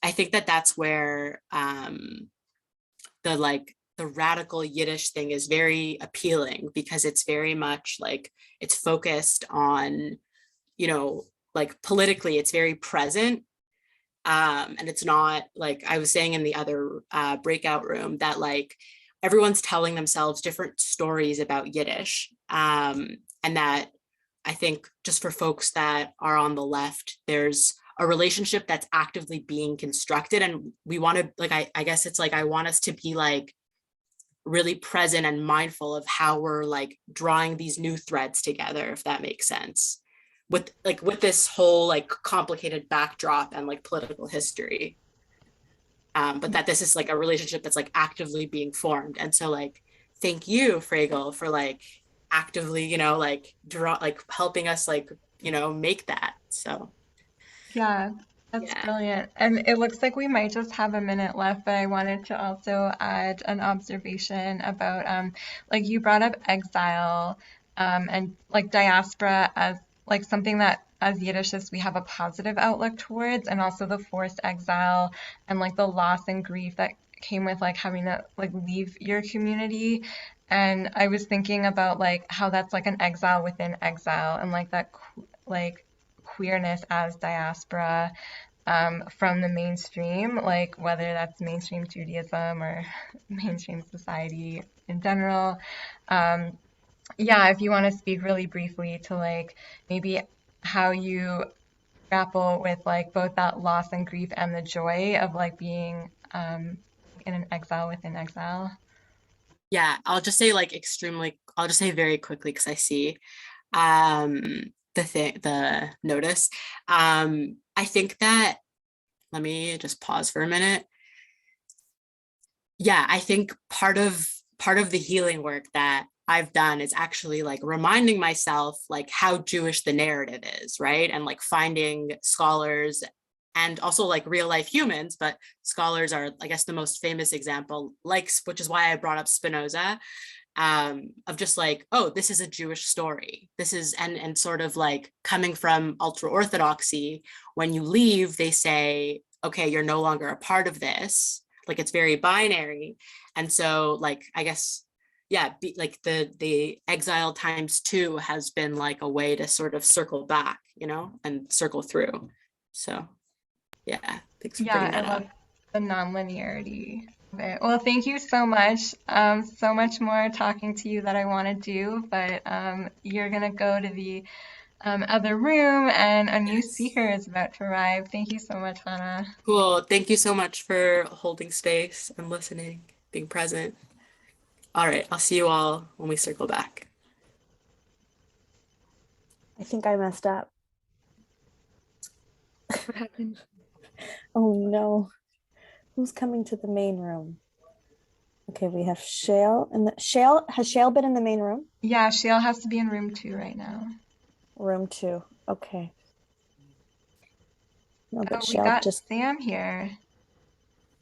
that that's where the radical Yiddish thing is very appealing, because it's very much it's focused on, politically, it's very present. And it's not I was saying in the other breakout room that everyone's telling themselves different stories about Yiddish. And that I think just for folks that are on the left, there's a relationship that's actively being constructed. And we want to I guess it's I want us to be really present and mindful of how we're drawing these new threads together, if that makes sense, with this whole complicated backdrop and political history, but that this is a relationship that's actively being formed. And so thank you, Fragel, for actively draw helping us make that. So Yeah, that's brilliant. And it looks like we might just have a minute left, but I wanted to also add an observation about you brought up exile, and diaspora as something that as Yiddishists we have a positive outlook towards, and also the forced exile and the loss and grief that came with having to leave your community. And I was thinking about how that's an exile within exile, and that queerness as diaspora from the mainstream, whether that's mainstream Judaism or mainstream society in general. yeah, if you want to speak really briefly to like maybe how you grapple with like both that loss and grief and the joy of like being in an exile within exile. Yeah, I'll just say like I'll just say very quickly because I see um the notice. I think that, let me just pause for a minute. Yeah, I think part of the healing work that I've done is actually like reminding myself like how Jewish the narrative is, right? And like finding scholars and also like real life humans, but scholars are, I guess, the most famous example, like, which is why I brought up Spinoza, of just like, oh, this is a Jewish story. This is, and sort of like coming from ultra orthodoxy, when you leave, they say, okay, you're no longer a part of this. Like it's very binary. And so like, I guess, yeah, like the exile times two has been like a way to sort of circle back, and circle through. So yeah, thanks for Yeah, bringing I that love up. the non-linearity of it. Well, thank you so much. So much more talking to you that I want to do, but you're gonna go to the other room and a new Yes. speaker is about to arrive. Thank you so much, Hannah. Cool. Thank you so much for holding space and listening, being present. All right, I'll see you all when we circle back. I think I messed up. What happened? Oh no. Who's coming to the main room? Okay, we have Shale. And Shale, has Shale been in the main room? Yeah, Shale has to be in room 2 right now. Room 2. Okay. No, but Oh, we Shale got just Sam here. All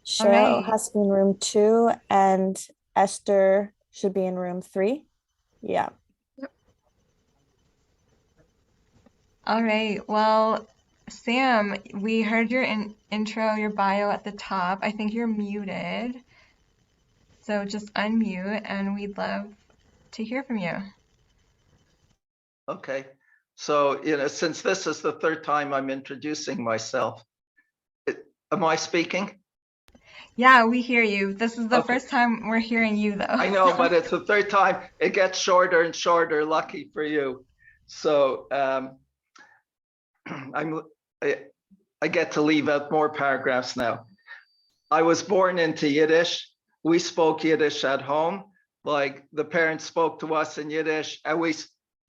Shale right. has to be in room 2 and Esther should be in room 3. Yeah. All right. Well, Sam, we heard your intro, your bio at the top. I think you're muted. So just unmute and we'd love to hear from you. Okay. So, since this is the third time I'm introducing myself, am I speaking? Yeah, we hear you. This is the Okay. first time we're hearing you, though. I know, but it's the third time. It gets shorter and shorter, lucky for you. So I get to leave out more paragraphs now. I was born into Yiddish. We spoke Yiddish at home. Like the parents spoke to us in Yiddish and we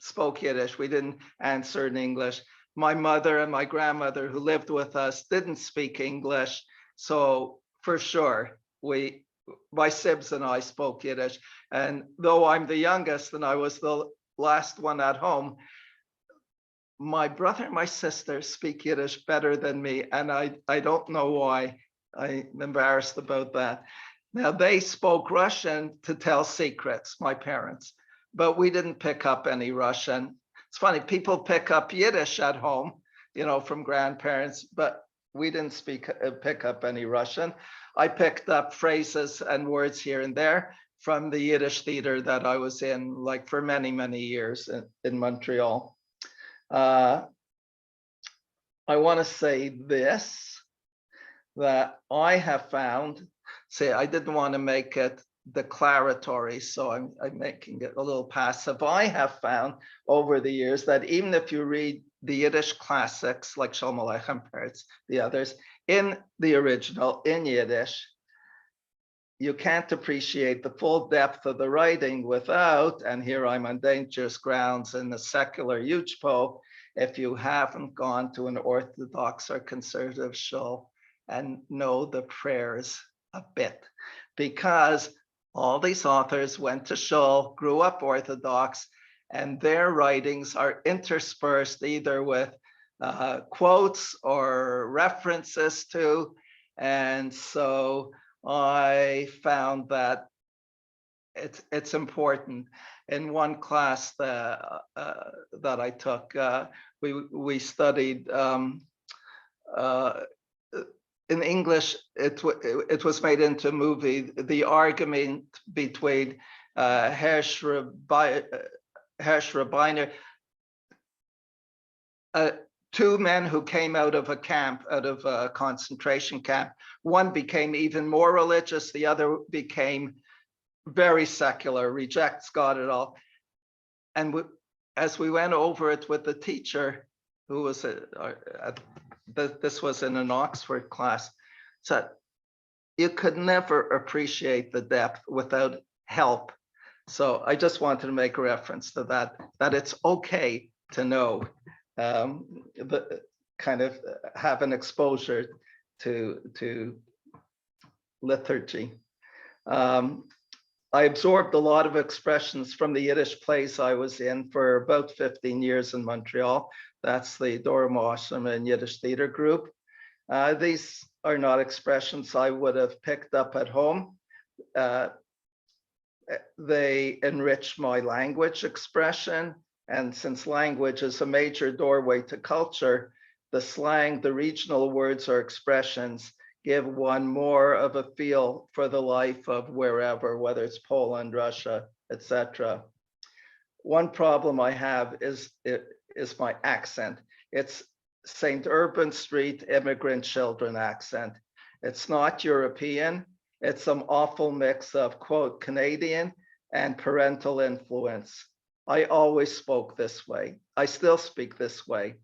spoke Yiddish. We didn't answer in English. My mother and my grandmother who lived with us didn't speak English. So for sure, my sibs and I spoke Yiddish. And though I'm the youngest and I was the last one at home, my brother and my sister speak Yiddish better than me. And I don't know why. I'm embarrassed about that. Now, they spoke Russian to tell secrets, my parents, but we didn't pick up any Russian. It's funny, people pick up Yiddish at home, from grandparents, but we didn't pick up any Russian. I picked up phrases and words here and there from the Yiddish theater that I was in, like for many, many years in Montreal. I want to say this, that I have found, I didn't want to make it declaratory, so I'm making it a little passive. I have found over the years that even if you read the Yiddish classics like Shalom Aleichem, the others, in the original, in Yiddish, you can't appreciate the full depth of the writing without, and here I'm on dangerous grounds in the secular Yiddishpo, if you haven't gone to an Orthodox or conservative shul and know the prayers a bit, because all these authors went to shul, grew up Orthodox, and their writings are interspersed either with quotes or references to, and so I found that it's important. In one class that I took, we studied in English. It was made into a movie. The argument between Hersh Rabbiner, two men who came out of a concentration camp. One became even more religious. The other became very secular, rejects God at all. and as we went over it with the teacher, who was this was in an Oxford class, said you could never appreciate the depth without help. So I just wanted to make a reference to that it's okay to know, the kind of have an exposure to liturgy. I absorbed a lot of expressions from the Yiddish plays I was in for about 15 years in Montreal. That's the Dormosham and Yiddish Theater Group. These are not expressions I would have picked up at home. They enrich my language expression. And since language is a major doorway to culture, the slang, the regional words or expressions give one more of a feel for the life of wherever, whether it's Poland, Russia, etc. One problem I have is my accent. It's St. Urban Street immigrant children accent. It's not European. It's some awful mix of, quote, Canadian and parental influence. I always spoke this way. I still speak this way.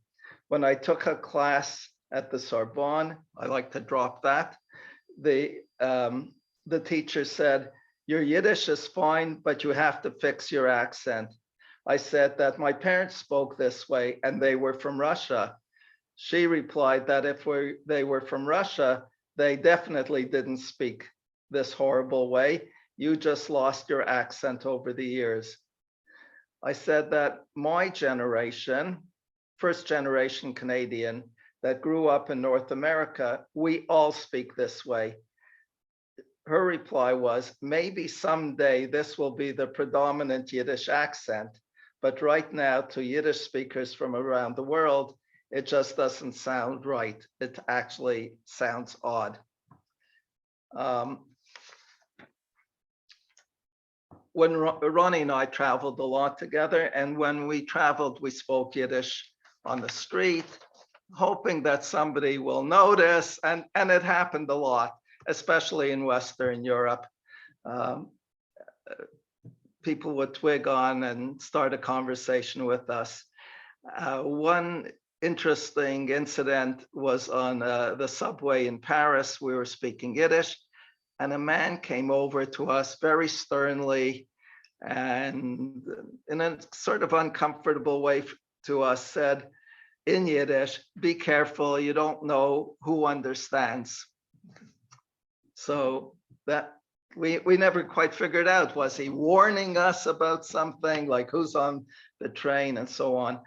When I took a class at the Sorbonne, I like to drop that, the teacher said, your Yiddish is fine, but you have to fix your accent. I said that my parents spoke this way and they were from Russia. She replied that if they were from Russia, they definitely didn't speak this horrible way. You just lost your accent over the years. I said that my generation, first generation Canadian that grew up in North America, we all speak this way. Her reply was, maybe someday this will be the predominant Yiddish accent, but right now to Yiddish speakers from around the world, it just doesn't sound right. It actually sounds odd. When Ronnie and I traveled a lot together, and when we traveled, we spoke Yiddish on the street, hoping that somebody will notice, and it happened a lot, especially in Western Europe. People would twig on and start a conversation with us. One interesting incident was on the subway in Paris. We were speaking Yiddish, and a man came over to us very sternly and in a sort of uncomfortable way to us said in Yiddish, be careful, you don't know who understands. So that we never quite figured out, was he warning us about something, like who's on the train and so on.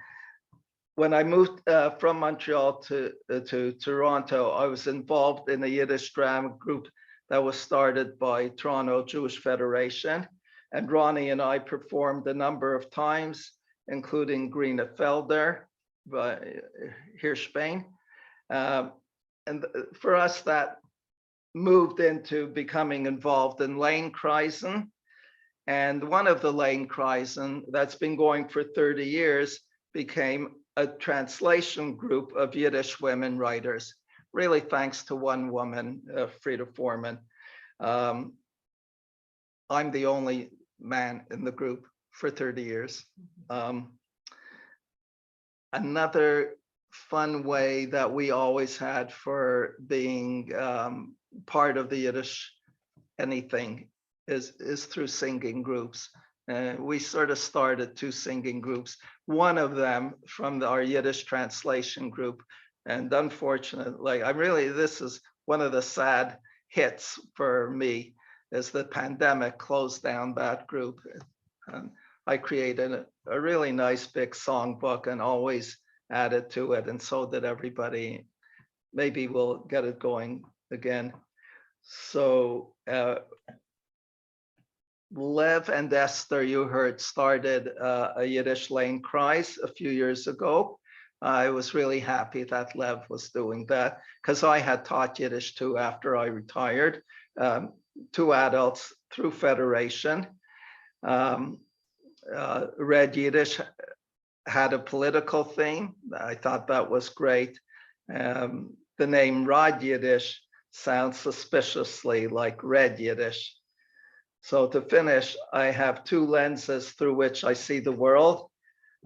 When I moved from Montreal to Toronto, I was involved in a Yiddish drama group that was started by Toronto Jewish Federation. And Ronnie and I performed a number of times, including Grina Felder by Hirschbein. And for us, that moved into becoming involved in Lane Kreisen. And one of the Lane Kreisen that's been going for 30 years became a translation group of Yiddish women writers, really thanks to one woman, Frida Foreman. I'm the only man in the group for 30 years. Another fun way that we always had for being part of the Yiddish anything is through singing groups. We sort of started 2 singing groups, one of them from our Yiddish translation group. And unfortunately, this is one of the sad hits for me, is the pandemic closed down that group. I created a really nice big songbook and always added to it, and so did everybody. Maybe we'll get it going again. So Lev and Esther, you heard, started a Yiddish Lane Kreis a few years ago. I was really happy that Lev was doing that, because I had taught Yiddish too after I retired, 2 adults through Federation. Rad Yiddish had a political theme. I thought that was great. The name Rad Yiddish sounds suspiciously like Red Yiddish. So to finish, I have two lenses through which I see the world.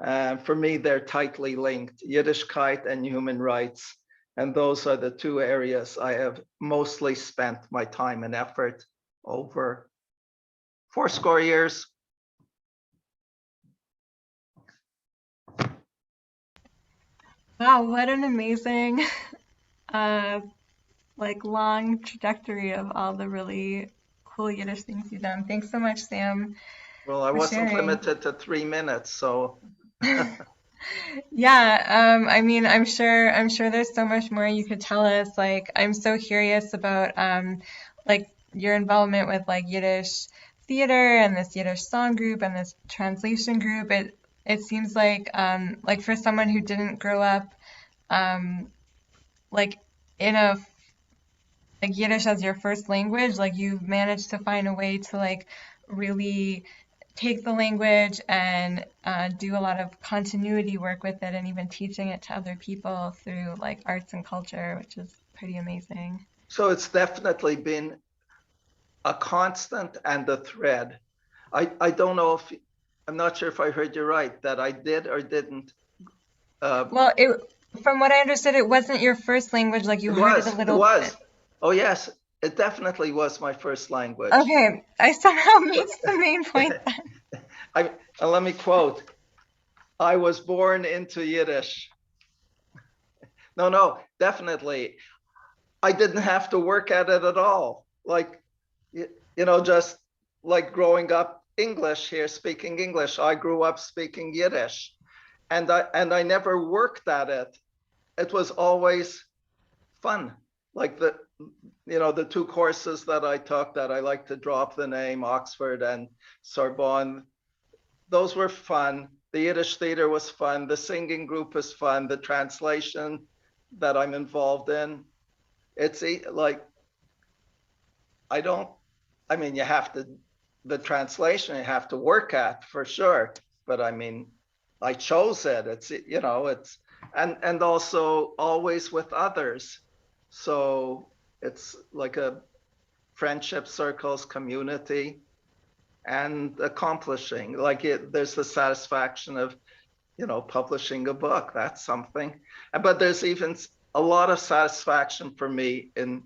For me, they're tightly linked, Yiddishkeit and human rights. And those are the two areas I have mostly spent my time and effort over 40 years. Wow, what an amazing like long trajectory of all the really cool Yiddish things you've done. Thanks so much, Sam, Well, I for wasn't sharing. limited to 3 minutes, so. Yeah, I mean, I'm sure there's so much more you could tell us. Like, I'm so curious about like your involvement with like Yiddish theater and this Yiddish song group and this translation group. It seems like for someone who didn't grow up like in a like Yiddish as your first language, like you've managed to find a way to like really take the language and do a lot of continuity work with it and even teaching it to other people through like arts and culture, which is pretty amazing. So it's definitely been a constant and a thread. I don't know if, I'm not sure if I heard you right, that I did or didn't. Well, from what I understood, it wasn't your first language, like you heard it a It little was. bit. Oh yes, it definitely was my first language. Okay, I somehow missed the main point then. Let me quote, I was born into Yiddish. No, definitely. I didn't have to work at it at all. Like, just like growing up English here, speaking English. I grew up speaking Yiddish, and I never worked at it. It was always fun. Like the two courses that I took that I like to drop the name, Oxford and Sorbonne, those were fun. The Yiddish theater was fun. The singing group was fun. The translation that I'm involved in, it's like, I mean, you have to, the translation you have to work at for sure. But I mean, I chose it. It's, and also always with others. So it's like a friendship circles, community, and accomplishing. Like there's the satisfaction of, publishing a book. That's something. But there's even a lot of satisfaction for me in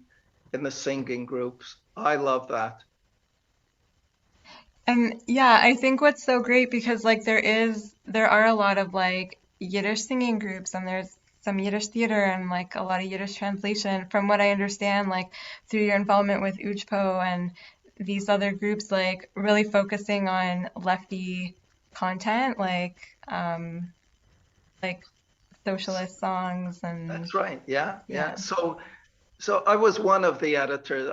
the singing groups. I love that. And yeah, I think what's so great because like there are a lot of like Yiddish singing groups and there's some Yiddish theater and like a lot of Yiddish translation. From what I understand, like through your involvement with Ujpo and these other groups, like really focusing on lefty content, like socialist songs and That's right. Yeah. yeah. So I was one of the editors.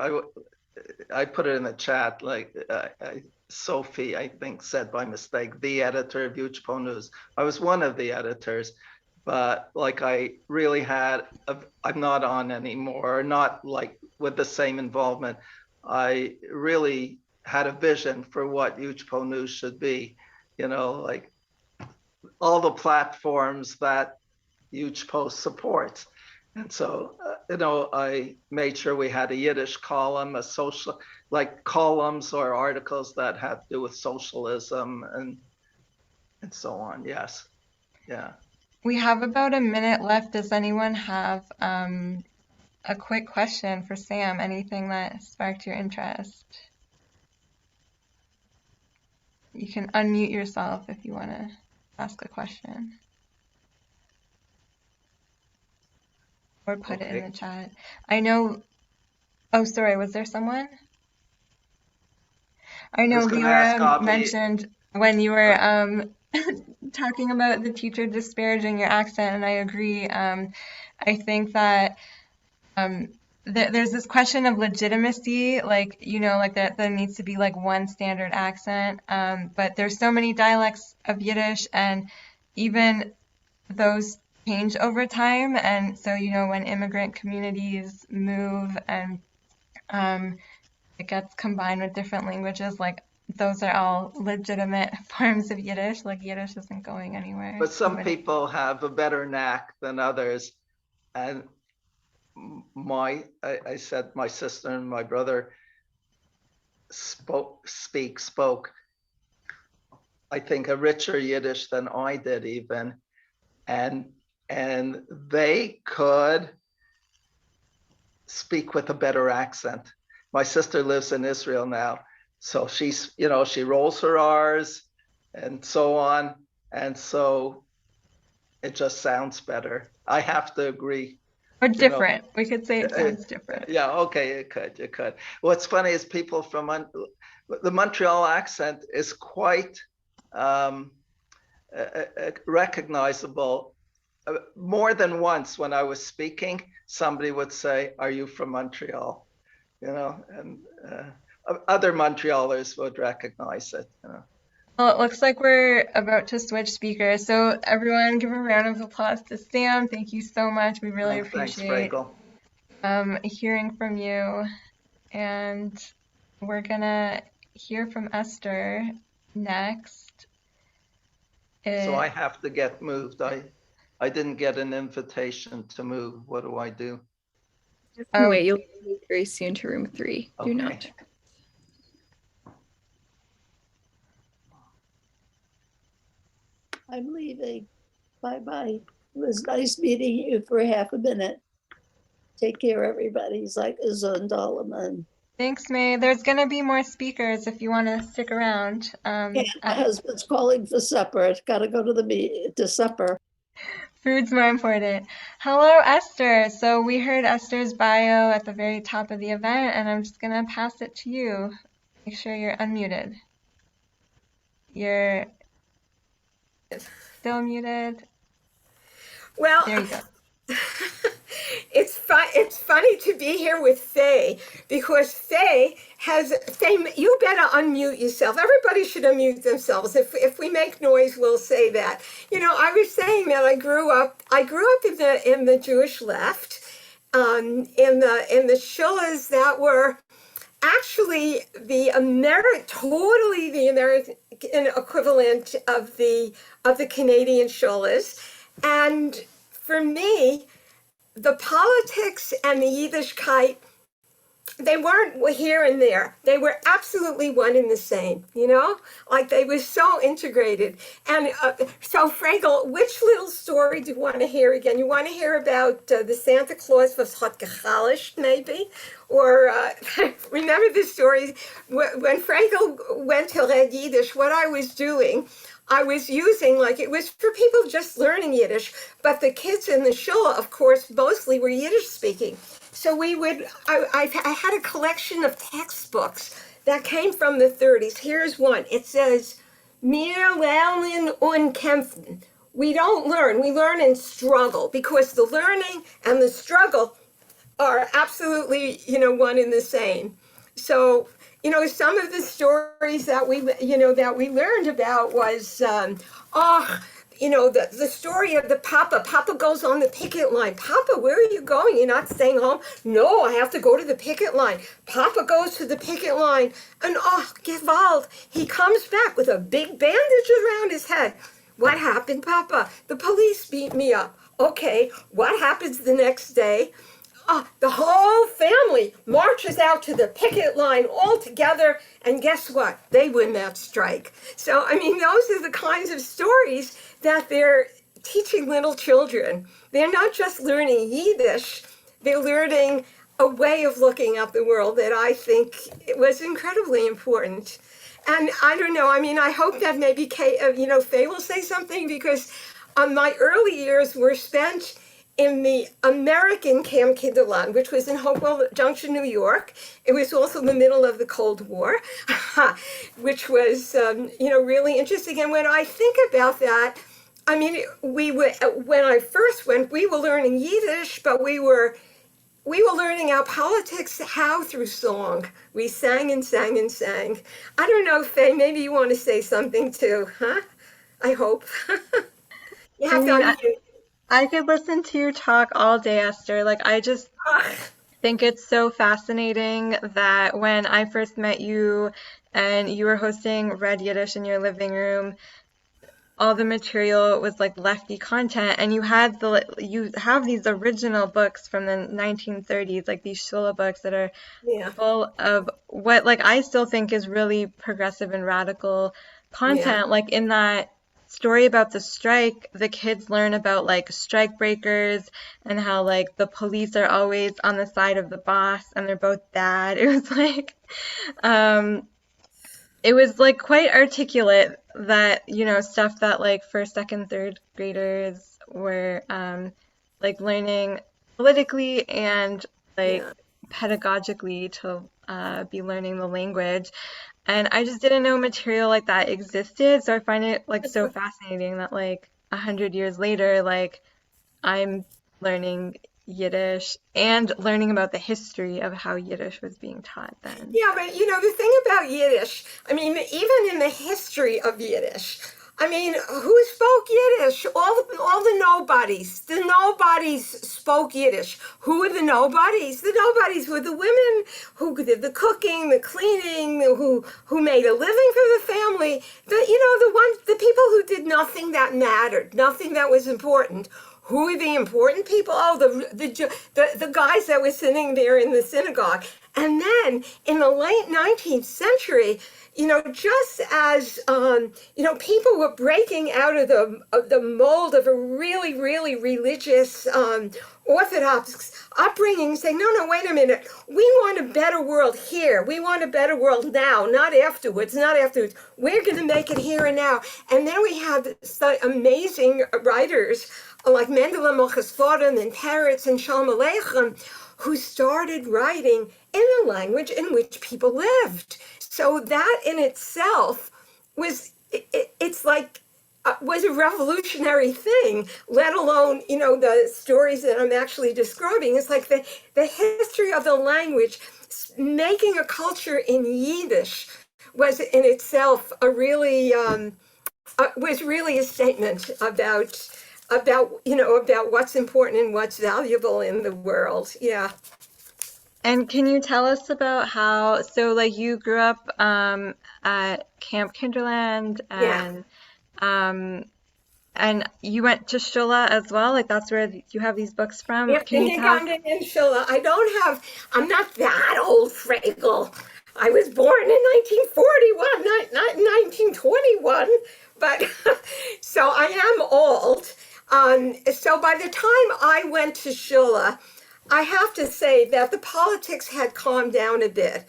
I put it in the chat, like Sophie, I think, said by mistake, the editor of Ujpo News. I was one of the editors, but like I really I'm not on anymore, not like with the same involvement. I really had a vision for what Ujpo News should be, like all the platforms that Ujpo supports. And so, I made sure we had a Yiddish column, a social, like columns or articles that had to do with socialism and so on. Yes. Yeah. We have about a minute left. Does anyone have a quick question for Sam? Anything that sparked your interest? You can unmute yourself if you want to ask a question. Or put it in the chat. I know, oh, sorry, was there someone? I know Vera mentioned when you were talking about the teacher disparaging your accent, and I agree. I think that there's this question of legitimacy, like, like that there needs to be like one standard accent, but there's so many dialects of Yiddish, and even those change over time. And so, when immigrant communities move and it gets combined with different languages, like those are all legitimate forms of Yiddish. Like Yiddish isn't going anywhere. But some people have a better knack than others. And I said my sister and my brother, spoke, I think, a richer Yiddish than I did even. And they could speak with a better accent. My sister lives in Israel now, so she's, she rolls her R's and so on. And so it just sounds better. I have to agree. Or different. We could say it sounds different. Yeah, okay, you could. What's funny is people from the Montreal accent is quite recognizable. More than once when I was speaking, somebody would say, "Are you from Montreal?" And other Montrealers would recognize it. Well, it looks like we're about to switch speakers. So everyone give a round of applause to Sam. Thank you so much. We really appreciate hearing from you. And we're gonna hear from Esther next. So I have to get moved. I didn't get an invitation to move. What do I do? Oh, wait, you'll move very soon to room 3. Okay. Do not. I'm leaving. Bye-bye. It was nice meeting you for half a minute. Take care, everybody. He's like a Zondalaman. Thanks, May. There's going to be more speakers if you want to stick around. Yeah, my husband's calling for supper. Got to go to supper. Food's more important. Hello, Esther. So we heard Esther's bio at the very top of the event, and I'm just going to pass it to you. Make sure you're unmuted. You're still muted. Well, there you go. It's funny to be here with Faye because Faye, you better unmute yourself. Everybody should unmute themselves. If we make noise, we'll say that. I was saying that I grew up in the Jewish left, in the shulas that were actually totally the American equivalent of the Canadian shulas. And for me, the politics and the Yiddishkeit, they weren't here and there. They were absolutely one and the same, like they were so integrated. And so, Frankel, which little story do you want to hear again? You want to hear about the Santa Claus was hot gechalisht, maybe? Or remember the story when Frankel went to Rad Yiddish, what I was doing, I was using, it was for people just learning Yiddish, but the kids in the shul, of course, mostly were Yiddish speaking. So I had a collection of textbooks that came from the 30s. Here's one. It says, "Mir lernen und kämpfen." We don't learn, we learn and struggle, because the learning and the struggle are absolutely, one and the same. So, some of the stories that we learned about was, the story of the Papa. Papa goes on the picket line. Papa, where are you going? You're not staying home? No, I have to go to the picket line. Papa goes to the picket line, and Gewalt, he comes back with a big bandage around his head. What happened, Papa? The police beat me up. Okay, what happens the next day? The whole family marches out to the picket line all together, and guess what? They win that strike. So, those are the kinds of stories that they're teaching little children. They're not just learning Yiddish, they're learning a way of looking at the world that I think was incredibly important. And I don't know, I hope that maybe Faye will say something, because my early years were spent in the American Camp Kinderland, which was in Hopewell Junction, New York. It was also in the middle of the Cold War, which was, really interesting. And when I think about that, when I first went, we were learning Yiddish, but we were learning our politics through song. We sang and sang and sang. I don't know, Faye, maybe you want to say something too, huh? I hope. You have to unmute. I could listen to your talk all day, Esther. I just think it's so fascinating that when I first met you and you were hosting Rad Yiddish in your living room, all the material was like lefty content, and you have these original books from the 1930s, like these shula books that are Yeah. full of what like I still think is really progressive and radical content. Like in that story about the strike, the kids learn about like strike breakers and how like the police are always on the side of the boss and they're both bad. It was like it was like quite articulate, that stuff that like first, second, third graders were like learning politically and like pedagogically to be learning the language. And I just didn't know material like that existed, so I find it like so fascinating that like 100 years later, like I'm learning Yiddish and learning about the history of how Yiddish was being taught then. Yeah, but the thing about Yiddish, I mean, even in the history of Yiddish, I mean, who spoke Yiddish? All the nobodies. The nobodies spoke Yiddish. Who were the nobodies? The nobodies were the women who did the cooking, the cleaning, who made a living for the family. The people who did nothing that mattered, nothing that was important. Who were the important people? Oh, the guys that were sitting there in the synagogue. And then in the late 19th century, just as people were breaking out of the mold of a really, really religious Orthodox upbringing, saying, no, wait a minute, we want a better world here. We want a better world now, not afterwards, not afterwards. We're going to make it here and now. And then we have some amazing writers like Mendele Mochesforim and Peretz and Shalom Aleichem, who started writing in the language in which people lived. So that in itself was, it's like, was a revolutionary thing, let alone, the stories that I'm actually describing. It's like the history of the language, making a culture in Yiddish was in itself was really a statement about what's important and what's valuable in the world. Yeah. And can you tell us about how, so like you grew up at Camp Kinderland and you went to Shula as well? Like that's where you have these books from? Yeah, Can you tell us? in Shula. I'm not that old, Fragel. I was born in 1941, not 1921, but so I am old. So by the time I went to Shula, I have to say that the politics had calmed down a bit.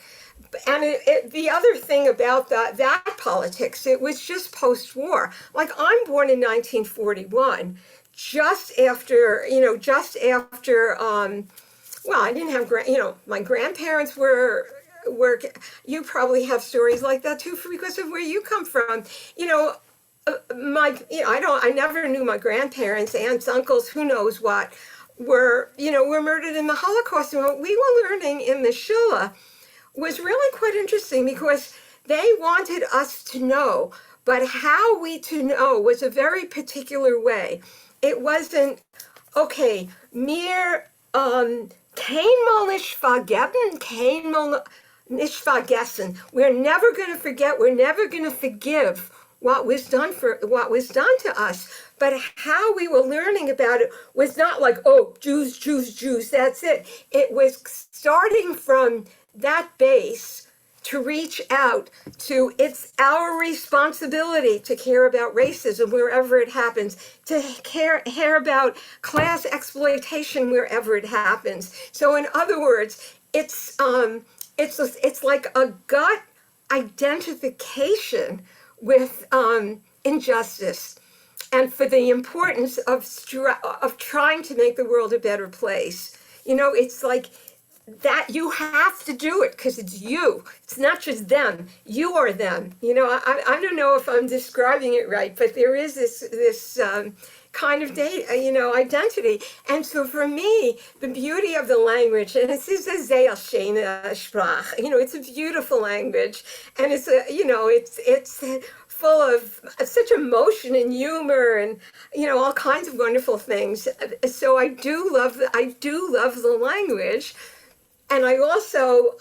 And the other thing about that politics, it was just post-war. Like I'm born in 1941, just after, well, I didn't have, my grandparents were, you probably have stories like that too, because of where you come from. I never knew my grandparents, aunts, uncles, who knows what, were murdered in the Holocaust. And what we were learning in the Shula was really quite interesting, because they wanted us to know, but how we to know was a very particular way. It wasn't, okay, mir kein mal nicht vergeben, kein mal nicht vergessen. We're never going to forget, we're never going to forgive what was done to us. But how we were learning about it was not like, oh, Jews, Jews, Jews, that's it. It was starting from that base to reach out to, it's our responsibility to care about racism wherever it happens, to care about class exploitation wherever it happens. So in other words, it's like a gut identification with injustice, and for the importance of trying to make the world a better place. It's like that you have to do it because it's you. It's not just them. You are them. I don't know if I'm describing it right, but there is this kind of identity. And so for me, the beauty of the language, and it's a sehr schöne Sprache. It's a beautiful language, and it's full of such emotion and humor and all kinds of wonderful things. So I do love the language. And I also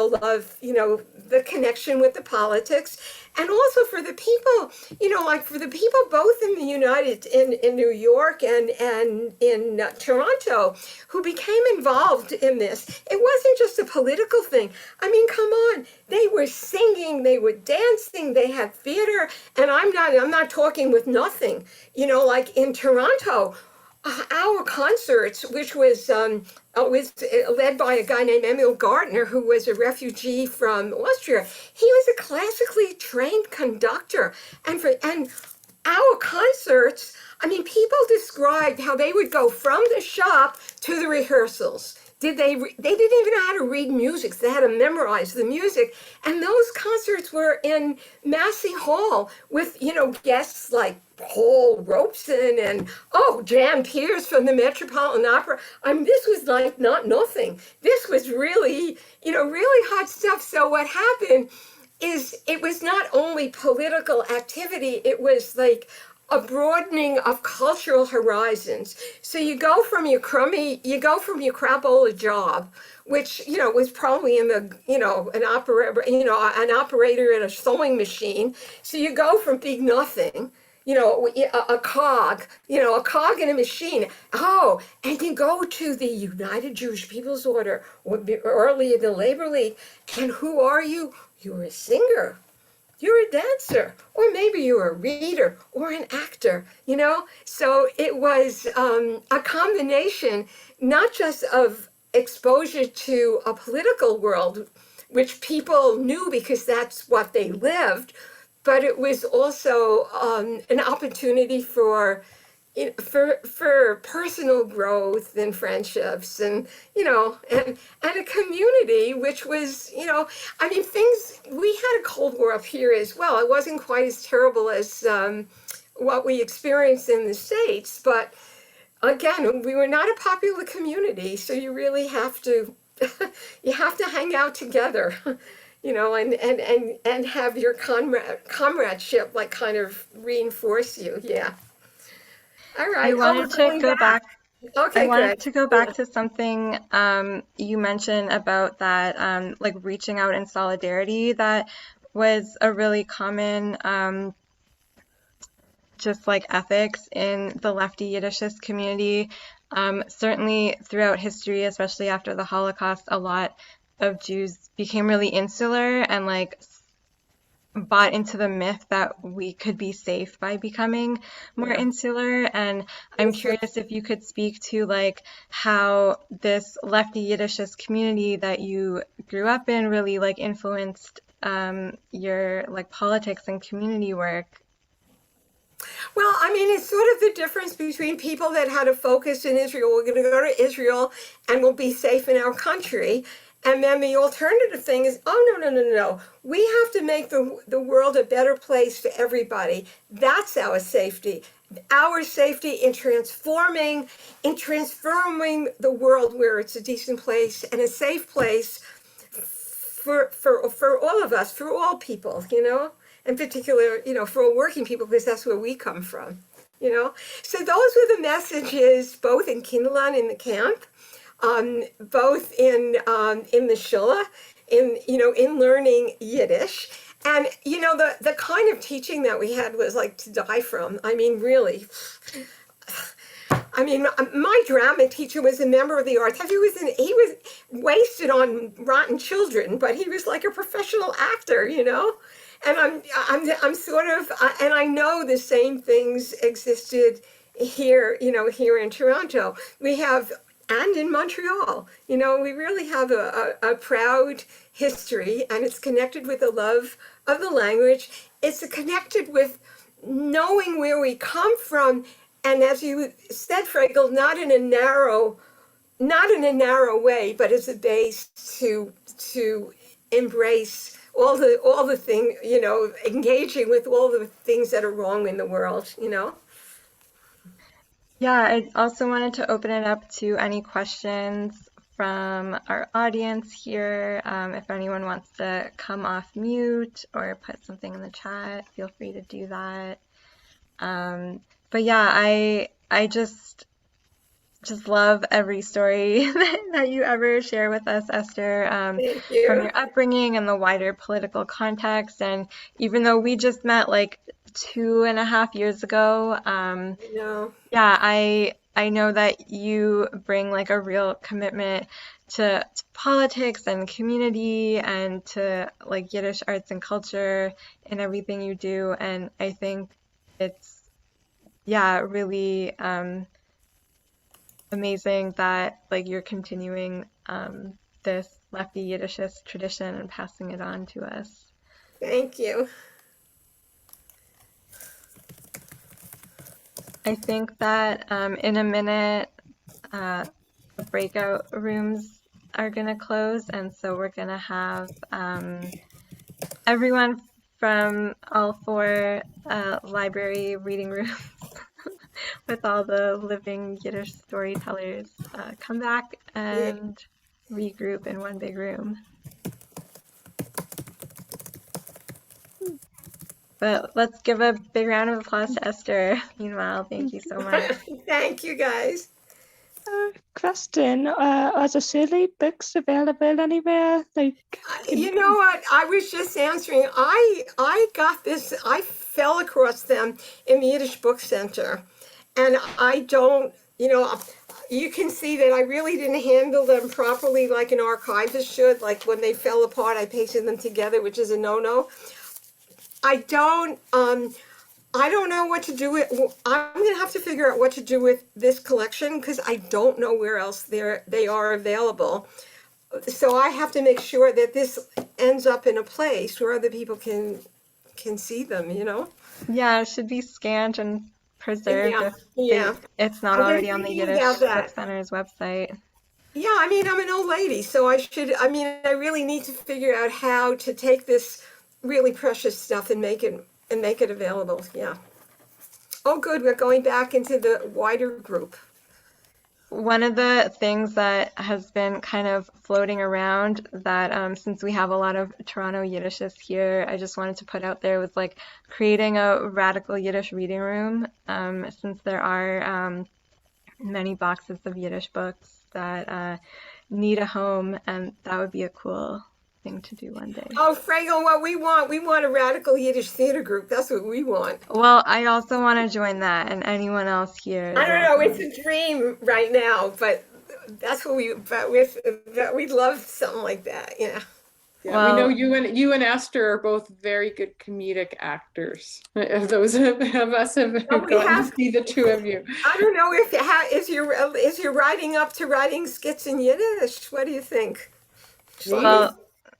love, the connection with the politics, and also for the people, like for the people both in the in New York and in Toronto, who became involved in this. It wasn't just a political thing. I mean, come on, they were singing, they were dancing, they had theater, and I'm not talking with nothing, like in Toronto. Our concerts, which was led by a guy named Emil Gardner, who was a refugee from Austria. He was a classically trained conductor, and our concerts. I mean, people described how they would go from the shop to the rehearsals. They didn't even know how to read music. So they had to memorize the music. And those concerts were in Massey Hall with, guests like Paul Robeson and, Jan Peters from the Metropolitan Opera. I mean, this was like not nothing. This was really, really hot stuff. So what happened is it was not only political activity, it was like a broadening of cultural horizons. So you go from your crapola job, which, was probably in the, an operator at a sewing machine. So you go from being nothing, a cog in a machine. Oh, and you go to the United Jewish People's Order, or earlier the Labor League. And who are you? You're a singer. You're a dancer, or maybe you're a reader or an actor, So it was a combination, not just of exposure to a political world, which people knew because that's what they lived, but it was also an opportunity for personal growth and friendships, and and a community, which was, I mean, we had a Cold War up here as well. It wasn't quite as terrible as what we experienced in the States, but again, we were not a popular community, so you really have to you have to hang out together. And have your comradeship like kind of reinforce you. Yeah. All right. I wanted to go back. Okay, I wanted good. to go back to something you mentioned about that, like reaching out in solidarity. That was a really common just like ethics in the lefty Yiddishist community. Certainly throughout history, especially after the Holocaust, a lot of Jews became really insular and like bought into the myth that we could be safe by becoming more insular. And I'm curious if you could speak to like how this lefty Yiddishist community that you grew up in really like influenced your like politics and community work. Well, I mean, it's sort of the difference between people that had a focus in Israel. We're going to go to Israel and we'll be safe in our country. And then the alternative thing is, oh, no. We have to make the world a better place for everybody. That's our safety. Our safety in transforming the world where it's a decent place and a safe place for all of us, for all people, in particular, for working people, because that's where we come from, So those were the messages, both in Kinderland in the camp, both in the shul, in learning Yiddish. And, the kind of teaching that we had was like to die from. I mean, really. I mean, my drama teacher was a member of the arts. He was wasted on rotten children, but he was like a professional actor, And I'm sort of, and I know the same things existed here, here in Toronto. And in Montreal, we really have a proud history, and it's connected with the love of the language. It's connected with knowing where we come from, and as you said, Frankel, not in a narrow way, but as a base to embrace all the thing, engaging with all the things that are wrong in the world, Yeah, I also wanted to open it up to any questions from our audience here. If anyone wants to come off mute or put something in the chat, feel free to do that. But yeah, I just just love every story that you ever share with us, Esther, Thank from you. your upbringing and the wider political context. And even though we just met like 2.5 years ago, No. yeah, I know that you bring like a real commitment to politics and community and to like Yiddish arts and culture in everything you do. And I think it's, yeah, really amazing that like you're continuing this lefty Yiddishist tradition and passing it on to us. Thank you. I think that in a minute, the breakout rooms are going to close, and so we're going to have everyone from all four library reading rooms with all the living Yiddish storytellers come back and regroup in one big room. But let's give a big round of applause to Esther. Meanwhile, thank you so much. Thank you, guys. Question, are the Shirley books available anywhere? Like, You know what? I was just answering. I got this. I fell across them in the Yiddish Book Center, and I don't. You can see that I really didn't handle them properly, like an archivist should. Like when they fell apart, I pasted them together, which is a no-no. I don't know what to do with. I'm gonna have to figure out what to do with this collection because I don't know where else they are available. So I have to make sure that this ends up in a place where other people can see them. Yeah, it should be scanned and preserved Yeah. if it's not I've been already on the thinking Yiddish about that. Book Center's website. Yeah, I mean, I'm an old lady, so I really need to figure out how to take this really precious stuff and make it available. Yeah. Oh, good. We're going back into the wider group. One of the things that has been kind of floating around that since we have a lot of Toronto Yiddishists here, I just wanted to put out there was like creating a radical Yiddish reading room since there are many boxes of Yiddish books that need a home, and that would be a cool thing to do one day. Oh, Fragel, what we want a radical Yiddish theater group. That's what we want. Well, I also want to join that, and anyone else here. I don't know. It's a dream right now, but that's what we'd love something like that. Yeah. Yeah, Well, we know you and Esther are both very good comedic actors. Those of us have gotten to see the two of you. I don't know is your writing up to writing skits in Yiddish? What do you think? Well,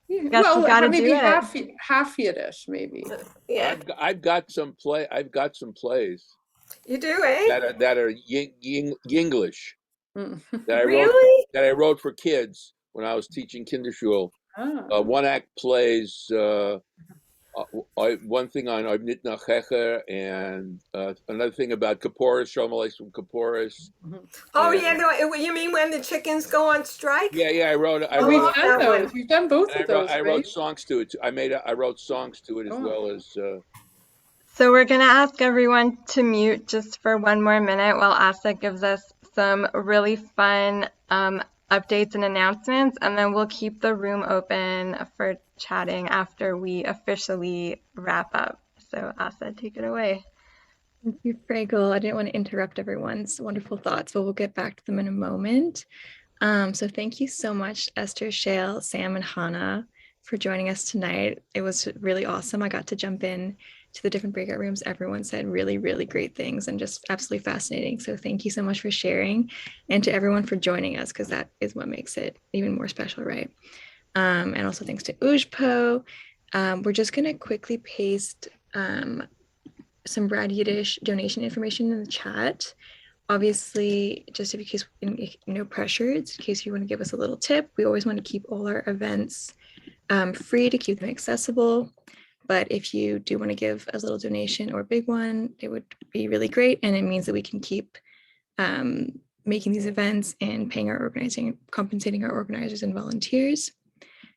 maybe half Yiddish, maybe. Yeah. I've got some plays. You do, eh? That are Yinglish. Really? That I wrote for kids when I was teaching Kinderschule. One act plays one thing on Nit Nachecher and another thing about Kaporis, Shalom Aleichem Kaporis. Oh yeah, no, you mean when the chickens go on strike? Yeah, I wrote we've done those. We've done both of those. I wrote songs to it. I wrote songs to it as well as. So we're gonna ask everyone to mute just for one more minute while Asa gives us some really fun updates and announcements, and then we'll keep the room open for chatting after we officially wrap up. So Asa, take it away. Thank you, Fragel. I didn't want to interrupt everyone's wonderful thoughts, but we'll get back to them in a moment. So thank you so much, Esther, Shale, Sam, and Hannah for joining us tonight. It was really awesome. I got to jump in to the different breakout rooms. Everyone said really, really great things and just absolutely fascinating. So thank you so much for sharing, and to everyone for joining us, because that is what makes it even more special, right? And also thanks to Ujpo. We're just going to quickly paste some Rad Yiddish donation information in the chat. Obviously, just in case, no pressure, in case you want to give us a little tip. We always want to keep all our events free to keep them accessible. But if you do want to give a little donation or a big one, it would be really great. And it means that we can keep making these events and paying compensating our organizers and volunteers.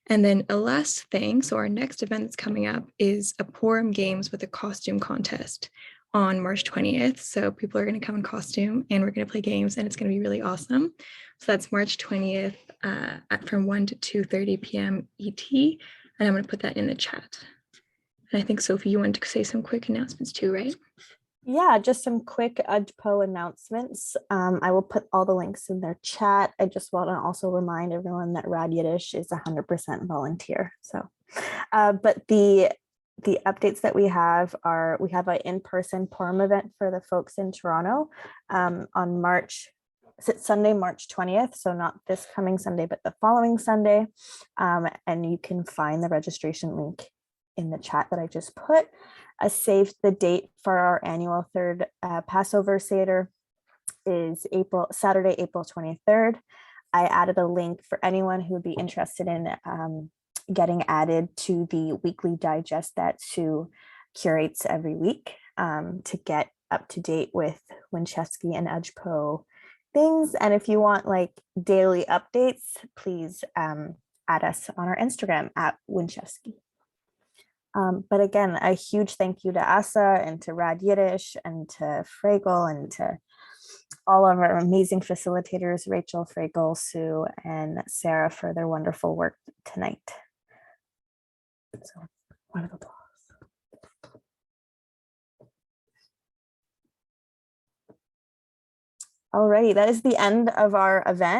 And then a last thing, so our next event that's coming up is a Purim Games with a costume contest on March 20th. So people are going to come in costume and we're going to play games and it's going to be really awesome. So that's March 20th from 1 to 2:30 p.m. ET. And I'm going to put that in the chat. And I think, Sophie, you wanted to say some quick announcements too, right? Yeah, just some quick UJPO announcements. I will put all the links in their chat. I just want to also remind everyone that Rad Yiddish is 100% volunteer. So, but the updates that we have are, we have an in-person Purim event for the folks in Toronto on Sunday, March 20th. So not this coming Sunday, but the following Sunday. And you can find the registration link in the chat that I just put. Save the date for our annual third Passover Seder is Saturday, April 23rd. I added a link for anyone who would be interested in getting added to the weekly digest that Sue curates every week to get up to date with Winchesky and UJPO things. And if you want like daily updates, please add us on our Instagram at Winchesky. But again, a huge thank you to Asa and to Rad Yiddish and to Fragel and to all of our amazing facilitators, Rachel, Fragel, Sue, and Sarah for their wonderful work tonight. So, round of applause. Alrighty, that is the end of our event.